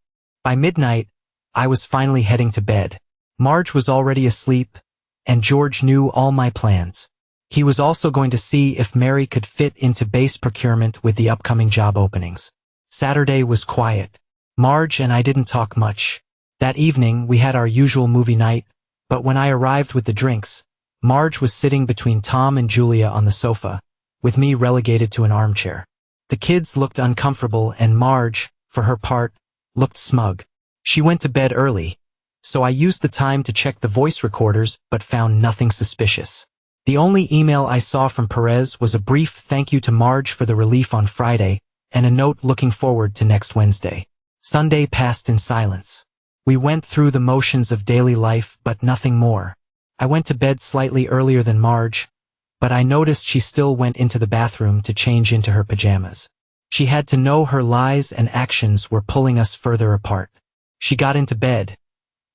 By midnight, I was finally heading to bed. Marge was already asleep, and George knew all my plans. He was also going to see if Mary could fit into base procurement with the upcoming job openings. Saturday was quiet. Marge and I didn't talk much. That evening, we had our usual movie night, but when I arrived with the drinks, Marge was sitting between Tom and Julia on the sofa, with me relegated to an armchair. The kids looked uncomfortable and Marge, for her part, looked smug. She went to bed early, so I used the time to check the voice recorders but found nothing suspicious. The only email I saw from Perez was a brief thank you to Marge for the relief on Friday and a note looking forward to next Wednesday. Sunday passed in silence. We went through the motions of daily life, but nothing more. I went to bed slightly earlier than Marge, but I noticed she still went into the bathroom to change into her pajamas. She had to know her lies and actions were pulling us further apart. She got into bed,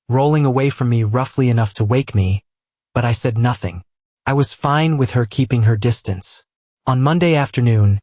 rolling away from me roughly enough to wake me, but I said nothing. I was fine with her keeping her distance. On Monday afternoon,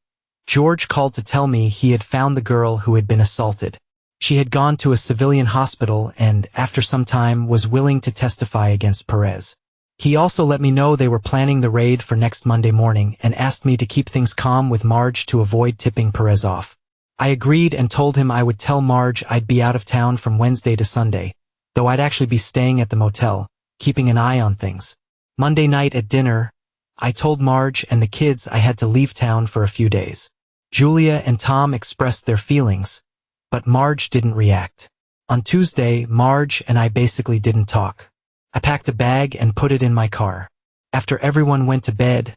George called to tell me he had found the girl who had been assaulted. She had gone to a civilian hospital and, after some time, was willing to testify against Perez. He also let me know they were planning the raid for next Monday morning and asked me to keep things calm with Marge to avoid tipping Perez off. I agreed and told him I would tell Marge I'd be out of town from Wednesday to Sunday, though I'd actually be staying at the motel, keeping an eye on things. Monday night at dinner, I told Marge and the kids I had to leave town for a few days. Julia and Tom expressed their feelings, but Marge didn't react. On Tuesday, Marge and I basically didn't talk. I packed a bag and put it in my car. After everyone went to bed,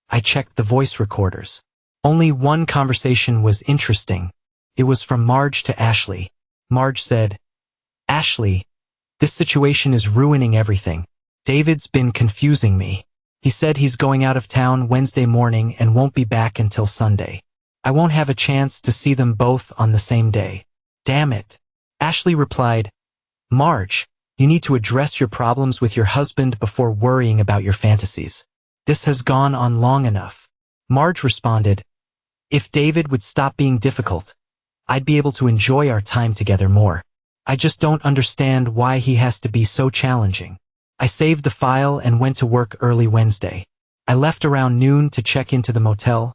I checked the voice recorders. Only one conversation was interesting. It was from Marge to Ashley. Marge said, "Ashley, this situation is ruining everything. David's been confusing me. He said he's going out of town Wednesday morning and won't be back until Sunday. I won't have a chance to see them both on the same day. Damn it." Ashley replied, "Marge, you need to address your problems with your husband before worrying about your fantasies. This has gone on long enough." Marge responded, "If David would stop being difficult, I'd be able to enjoy our time together more. I just don't understand why he has to be so challenging." I saved the file and went to work early Wednesday. I left around noon to check into the motel,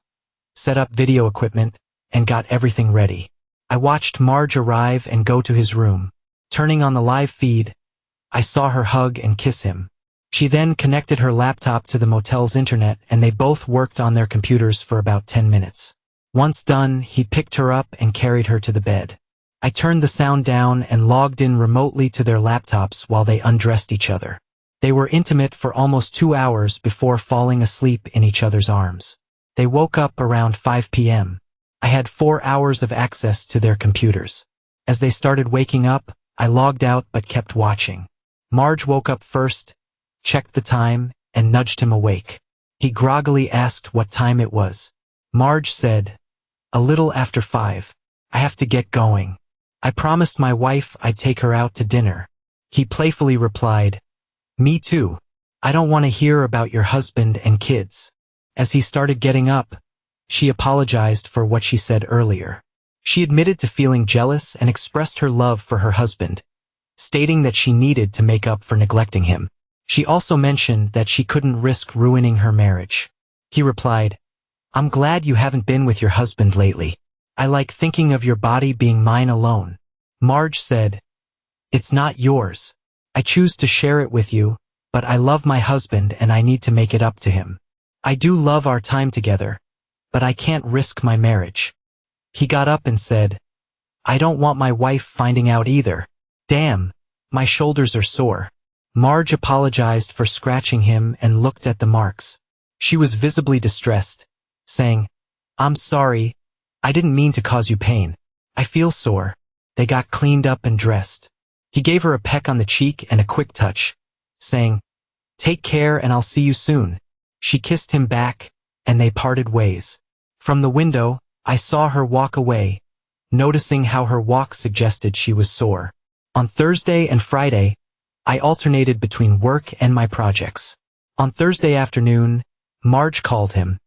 set up video equipment, and got everything ready. I watched Marge arrive and go to his room. Turning on the live feed, I saw her hug and kiss him. She then connected her laptop to the motel's internet and they both worked on their computers for about 10 minutes. Once done, he picked her up and carried her to the bed. I turned the sound down and logged in remotely to their laptops while they undressed each other. They were intimate for almost 2 hours before falling asleep in each other's arms. They woke up around 5 p.m. I had 4 hours of access to their computers. As they started waking up, I logged out but kept watching. Marge woke up first, checked the time, and nudged him awake. He groggily asked what time it was. Marge said, "A little after 5. I have to get going. I promised my wife I'd take her out to dinner." He playfully replied, "Me too. I don't want to hear about your husband and kids." As he started getting up, she apologized for what she said earlier. She admitted to feeling jealous and expressed her love for her husband, stating that she needed to make up for neglecting him. She also mentioned that she couldn't risk ruining her marriage. He replied, "I'm glad you haven't been with your husband lately. I like thinking of your body being mine alone." Marge said, "It's not yours. I choose to share it with you, but I love my husband and I need to make it up to him. I do love our time together, but I can't risk my marriage." He got up and said, "I don't want my wife finding out either. Damn, my shoulders are sore." Marge apologized for scratching him and looked at the marks. She was visibly distressed, saying, "I'm sorry, I didn't mean to cause you pain. I feel sore." They got cleaned up and dressed. He gave her a peck on the cheek and a quick touch, saying, "Take care and I'll see you soon." She kissed him back, and they parted ways. From the window, I saw her walk away, noticing how her walk suggested she was sore. On Thursday and Friday, I alternated between work and my projects. On Thursday afternoon, Marge called him,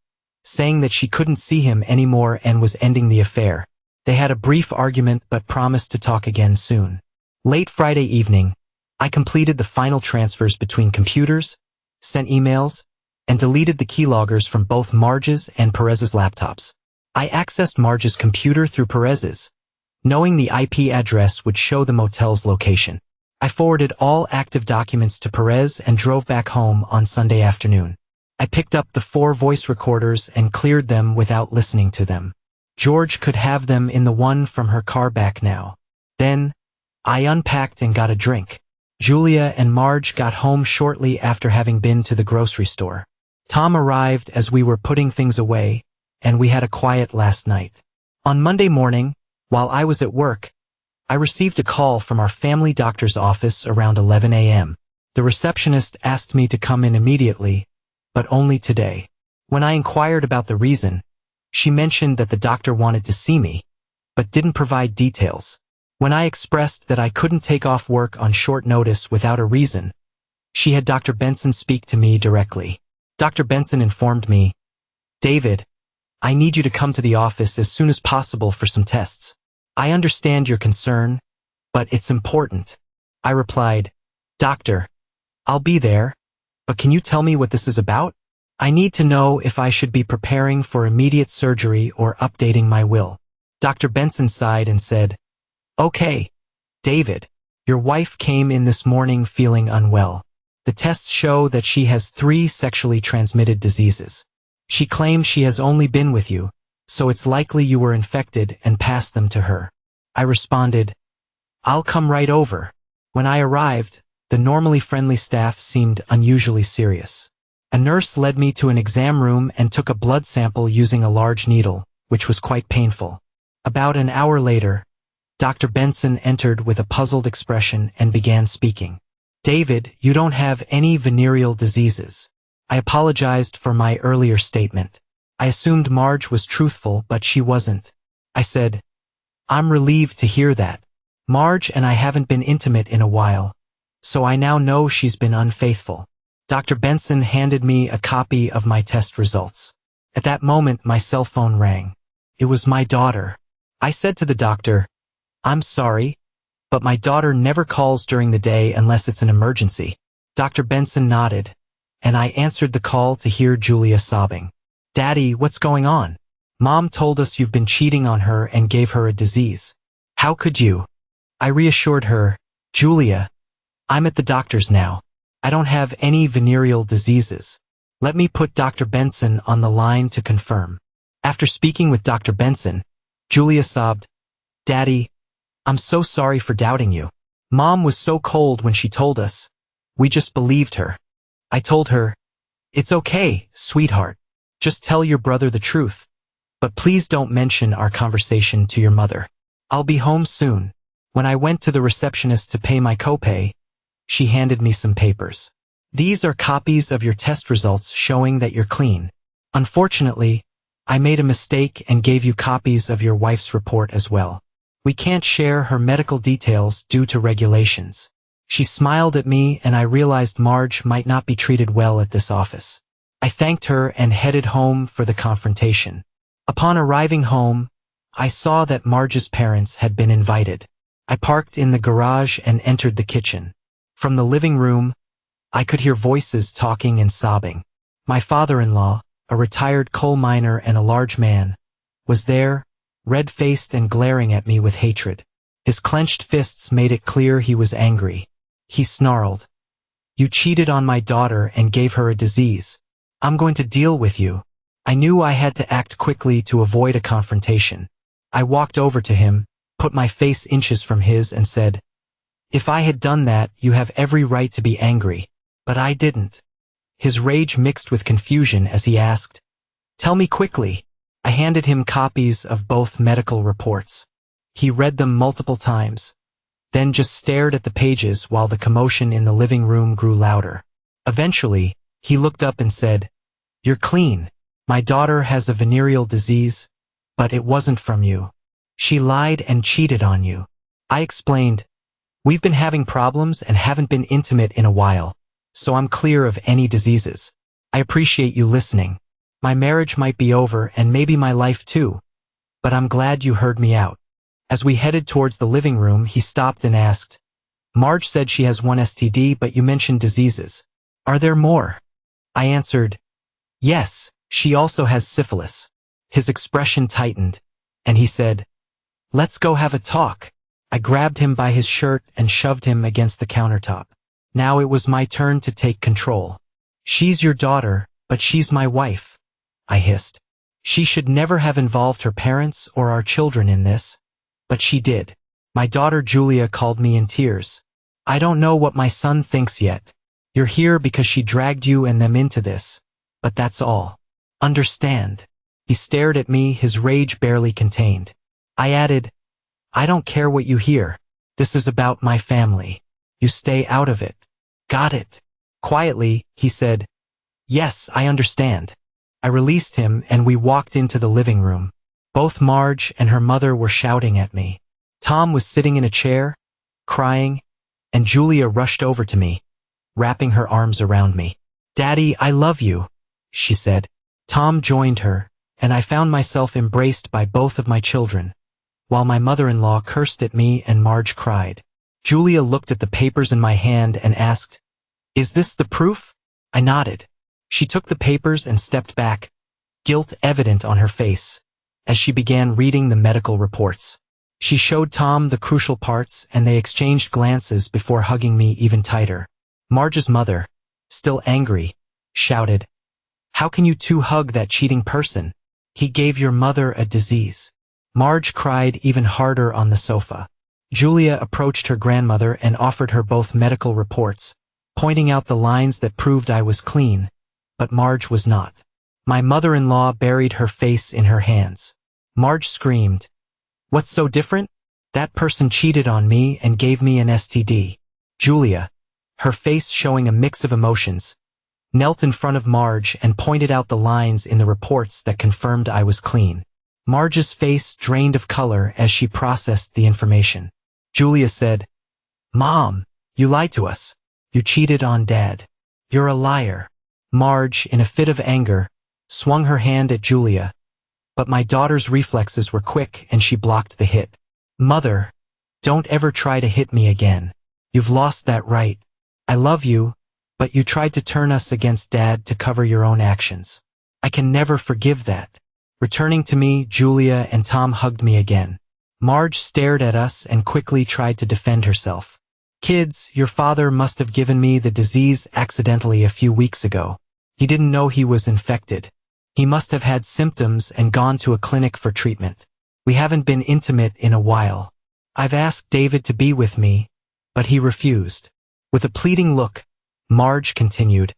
saying that she couldn't see him anymore and was ending the affair. They had a brief argument but promised to talk again soon. Late Friday evening, I completed the final transfers between computers, sent emails, and deleted the keyloggers from both Marge's and Perez's laptops. I accessed Marge's computer through Perez's, knowing the IP address would show the motel's location. I forwarded all active documents to Perez and drove back home on Sunday afternoon. I picked up the 4 voice recorders and cleared them without listening to them. George could have them in the one from her car back now. Then, I unpacked and got a drink. Julia and Marge got home shortly after having been to the grocery store. Tom arrived as we were putting things away, and we had a quiet last night. On Monday morning, while I was at work, I received a call from our family doctor's office around 11 a.m. The receptionist asked me to come in immediately, but only today. When I inquired about the reason, she mentioned that the doctor wanted to see me, but didn't provide details. When I expressed that I couldn't take off work on short notice without a reason, she had Dr. Benson speak to me directly. Dr. Benson informed me, "David, I need you to come to the office as soon as possible for some tests. I understand your concern, but it's important." I replied, "Doctor, I'll be there, but can you tell me what this is about? I need to know if I should be preparing for immediate surgery or updating my will." Dr. Benson sighed and said, "Okay, David, your wife came in this morning feeling unwell. The tests show that she has 3 sexually transmitted diseases. She claims she has only been with you, so it's likely you were infected and passed them to her." I responded, "I'll come right over." When I arrived, the normally friendly staff seemed unusually serious. A nurse led me to an exam room and took a blood sample using a large needle, which was quite painful. About an hour later, Dr. Benson entered with a puzzled expression and began speaking. "David, you don't have any venereal diseases." I apologized for my earlier statement. I assumed Marge was truthful, but she wasn't. I said, "I'm relieved to hear that. Marge and I haven't been intimate in a while, so I now know she's been unfaithful." Dr. Benson handed me a copy of my test results. At that moment, my cell phone rang. It was my daughter. I said to the doctor, "I'm sorry, but my daughter never calls during the day unless it's an emergency." Dr. Benson nodded, and I answered the call to hear Julia sobbing. "Daddy, what's going on? Mom told us you've been cheating on her and gave her a disease. How could you?" I reassured her, "Julia, I'm at the doctor's now. I don't have any venereal diseases. Let me put Dr. Benson on the line to confirm." After speaking with Dr. Benson, Julia sobbed, "Daddy, I'm so sorry for doubting you. Mom was so cold when she told us. We just believed her." I told her, "It's okay, sweetheart. Just tell your brother the truth. But please don't mention our conversation to your mother. I'll be home soon." When I went to the receptionist to pay my copay, she handed me some papers. "These are copies of your test results showing that you're clean. Unfortunately, I made a mistake and gave you copies of your wife's report as well. We can't share her medical details due to regulations." She smiled at me, and I realized Marge might not be treated well at this office. I thanked her and headed home for the confrontation. Upon arriving home, I saw that Marge's parents had been invited. I parked in the garage and entered the kitchen. From the living room, I could hear voices talking and sobbing. My father-in-law, a retired coal miner and a large man, was there, red-faced and glaring at me with hatred. His clenched fists made it clear he was angry. He snarled, "You cheated on my daughter and gave her a disease. I'm going to deal with you." I knew I had to act quickly to avoid a confrontation. I walked over to him, put my face inches from his, and said, "If I had done that, you have every right to be angry, but I didn't." His rage mixed with confusion as he asked, "Tell me quickly." I handed him copies of both medical reports. He read them multiple times, then just stared at the pages while the commotion in the living room grew louder. Eventually, he looked up and said, "You're clean. My daughter has a venereal disease, but it wasn't from you. She lied and cheated on you." I explained, "We've been having problems and haven't been intimate in a while, so I'm clear of any diseases. I appreciate you listening. My marriage might be over and maybe my life too, but I'm glad you heard me out." As we headed towards the living room, he stopped and asked, "Marge said she has one STD, but you mentioned diseases. Are there more?" I answered, "Yes, she also has syphilis." His expression tightened, and he said, "Let's go have a talk." I grabbed him by his shirt and shoved him against the countertop. Now it was my turn to take control. "She's your daughter, but she's my wife," I hissed. "She should never have involved her parents or our children in this, but she did." My daughter Julia called me in tears. "I don't know what my son thinks yet. You're here because she dragged you and them into this, but that's all. Understand?" He stared at me, his rage barely contained. I added, I don't care what you hear. This is about my family. You stay out of it. Got it? Quietly, he said, yes, I understand. I released him and we walked into the living room. Both Marge and her mother were shouting at me. Tom was sitting in a chair, crying, and Julia rushed over to me, wrapping her arms around me. Daddy, I love you, she said. Tom joined her, and I found myself embraced by both of my children, while my mother-in-law cursed at me and Marge cried. Julia looked at the papers in my hand and asked, "Is this the proof?" I nodded. She took the papers and stepped back, guilt evident on her face, as she began reading the medical reports. She showed Tom the crucial parts and they exchanged glances before hugging me even tighter. Marge's mother, still angry, shouted, "How can you two hug that cheating person? He gave your mother a disease." Marge cried even harder on the sofa. Julia approached her grandmother and offered her both medical reports, pointing out the lines that proved I was clean, but Marge was not. My mother-in-law buried her face in her hands. Marge screamed, "What's so different? That person cheated on me and gave me an STD." Julia, her face showing a mix of emotions, knelt in front of Marge and pointed out the lines in the reports that confirmed I was clean. Marge's face drained of color as she processed the information. Julia said, "Mom, you lied to us. You cheated on Dad. You're a liar." Marge, in a fit of anger, swung her hand at Julia, but my daughter's reflexes were quick and she blocked the hit. "Mother, don't ever try to hit me again. You've lost that right. I love you, but you tried to turn us against Dad to cover your own actions. I can never forgive that." Returning to me, Julia and Tom hugged me again. Marge stared at us and quickly tried to defend herself. "Kids, your father must have given me the disease accidentally a few weeks ago. He didn't know he was infected. He must have had symptoms and gone to a clinic for treatment. We haven't been intimate in a while. I've asked David to be with me, but he refused." With a pleading look, Marge continued,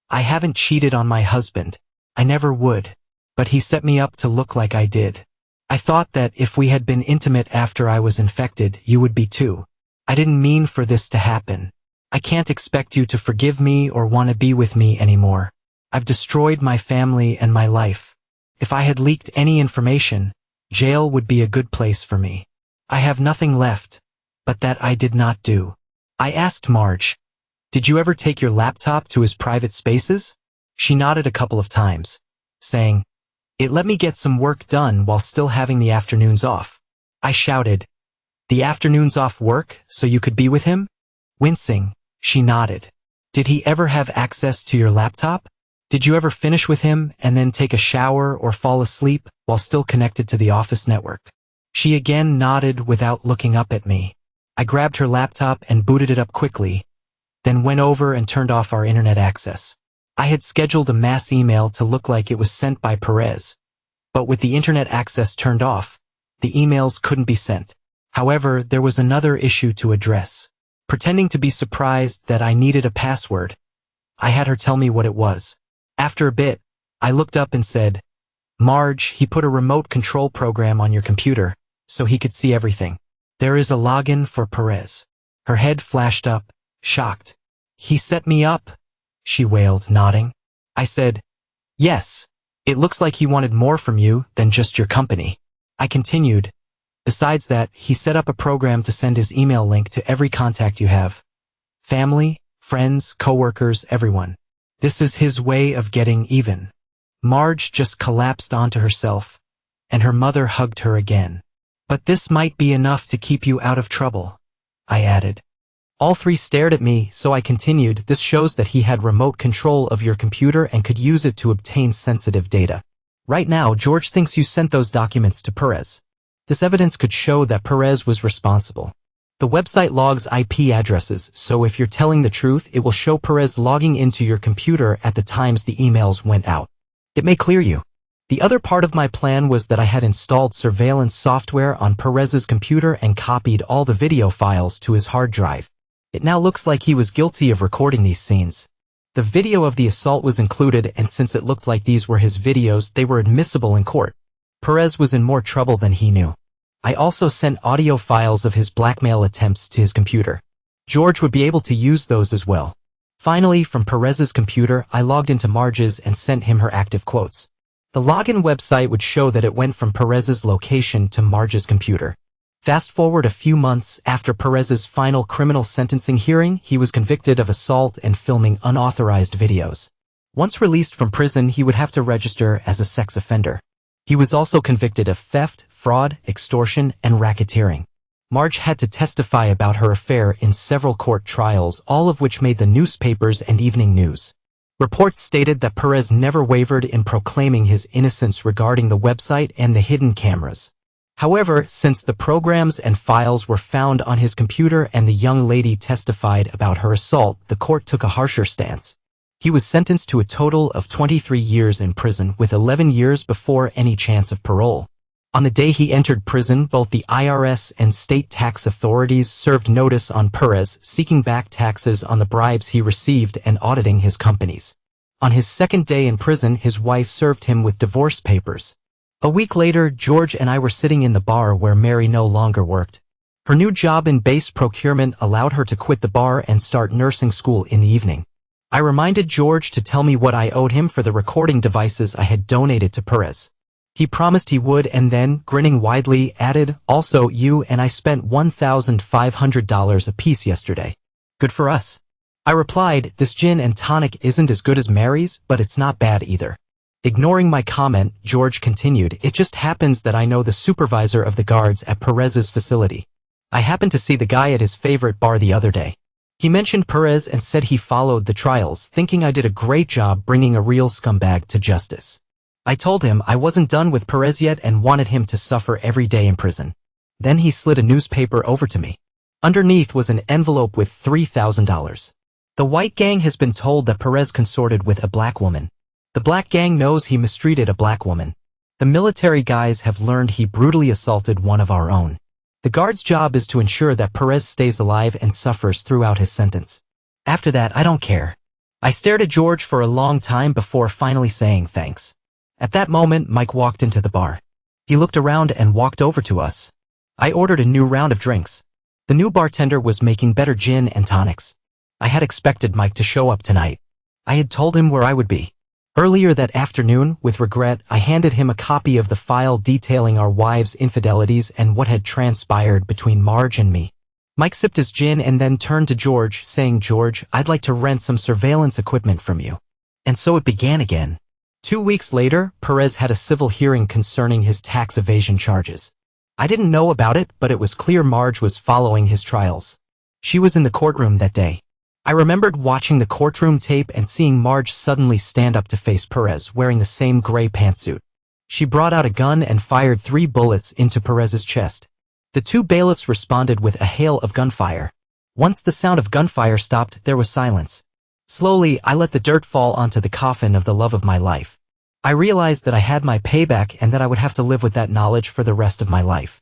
"I haven't cheated on my husband. I never would. But he set me up to look like I did. I thought that if we had been intimate after I was infected, you would be too. I didn't mean for this to happen. I can't expect you to forgive me or want to be with me anymore. I've destroyed my family and my life. If I had leaked any information, jail would be a good place for me. I have nothing left, but that I did not do." I asked Marge, "Did you ever take your laptop to his private spaces?" She nodded a couple of times, saying, "It let me get some work done while still having the afternoons off." I shouted, "The afternoons off work so you could be with him?" Wincing, she nodded. "Did he ever have access to your laptop? Did you ever finish with him and then take a shower or fall asleep while still connected to the office network?" She again nodded without looking up at me. I grabbed her laptop and booted it up quickly, then went over and turned off our internet access. I had scheduled a mass email to look like it was sent by Perez, but with the internet access turned off, the emails couldn't be sent. However, there was another issue to address. Pretending to be surprised that I needed a password, I had her tell me what it was. After a bit, I looked up and said, "Marge, he put a remote control program on your computer, so he could see everything. There is a login for Perez." Her head flashed up, shocked. "He set me up," she wailed, nodding. I said, "Yes, it looks like he wanted more from you than just your company." I continued, "Besides that, he set up a program to send his email link to every contact you have. Family, friends, coworkers, everyone. This is his way of getting even." Marge just collapsed onto herself, and her mother hugged her again. "But this might be enough to keep you out of trouble," I added. All three stared at me, so I continued, "This shows that he had remote control of your computer and could use it to obtain sensitive data. Right now, George thinks you sent those documents to Perez. This evidence could show that Perez was responsible. The website logs IP addresses, so if you're telling the truth, it will show Perez logging into your computer at the times the emails went out. It may clear you." The other part of my plan was that I had installed surveillance software on Perez's computer and copied all the video files to his hard drive. It now looks like he was guilty of recording these scenes. The video of the assault was included, and since it looked like these were his videos, they were admissible in court. Perez was in more trouble than he knew. I also sent audio files of his blackmail attempts to his computer. George would be able to use those as well. Finally, from Perez's computer, I logged into Marge's and sent him her active quotes. The login website would show that it went from Perez's location to Marge's computer. Fast forward a few months, after Perez's final criminal sentencing hearing, he was convicted of assault and filming unauthorized videos. Once released from prison, he would have to register as a sex offender. He was also convicted of theft, fraud, extortion, and racketeering. Marge had to testify about her affair in several court trials, all of which made the newspapers and evening news. Reports stated that Perez never wavered in proclaiming his innocence regarding the website and the hidden cameras. However, since the programs and files were found on his computer and the young lady testified about her assault, the court took a harsher stance. He was sentenced to a total of 23 years in prison, with 11 years before any chance of parole. On the day he entered prison, both the IRS and state tax authorities served notice on Perez, seeking back taxes on the bribes he received and auditing his companies. On his second day in prison, his wife served him with divorce papers. A week later, George and I were sitting in the bar where Mary no longer worked. Her new job in base procurement allowed her to quit the bar and start nursing school in the evening. I reminded George to tell me what I owed him for the recording devices I had donated to Perez. He promised he would and then, grinning widely, added, "Also, you and I spent $1,500 apiece yesterday. Good for us." I replied, "This gin and tonic isn't as good as Mary's, but it's not bad either." Ignoring my comment, George continued, "It just happens that I know the supervisor of the guards at Perez's facility. I happened to see the guy at his favorite bar the other day. He mentioned Perez and said he followed the trials, thinking I did a great job bringing a real scumbag to justice. I told him I wasn't done with Perez yet and wanted him to suffer every day in prison. Then he slid a newspaper over to me. Underneath was an envelope with $3,000. The white gang has been told that Perez consorted with a black woman. The black gang knows he mistreated a black woman. The military guys have learned he brutally assaulted one of our own. The guard's job is to ensure that Perez stays alive and suffers throughout his sentence. After that, I don't care." I stared at George for a long time before finally saying thanks. At that moment, Mike walked into the bar. He looked around and walked over to us. I ordered a new round of drinks. The new bartender was making better gin and tonics. I had expected Mike to show up tonight. I had told him where I would be. Earlier that afternoon, with regret, I handed him a copy of the file detailing our wives' infidelities and what had transpired between Marge and me. Mike sipped his gin and then turned to George, saying, "George, I'd like to rent some surveillance equipment from you." And so it began again. 2 weeks later, Perez had a civil hearing concerning his tax evasion charges. I didn't know about it, but it was clear Marge was following his trials. She was in the courtroom that day. I remembered watching the courtroom tape and seeing Marge suddenly stand up to face Perez wearing the same gray pantsuit. She brought out a gun and fired 3 bullets into Perez's chest. The 2 bailiffs responded with a hail of gunfire. Once the sound of gunfire stopped, there was silence. Slowly, I let the dirt fall onto the coffin of the love of my life. I realized that I had my payback and that I would have to live with that knowledge for the rest of my life.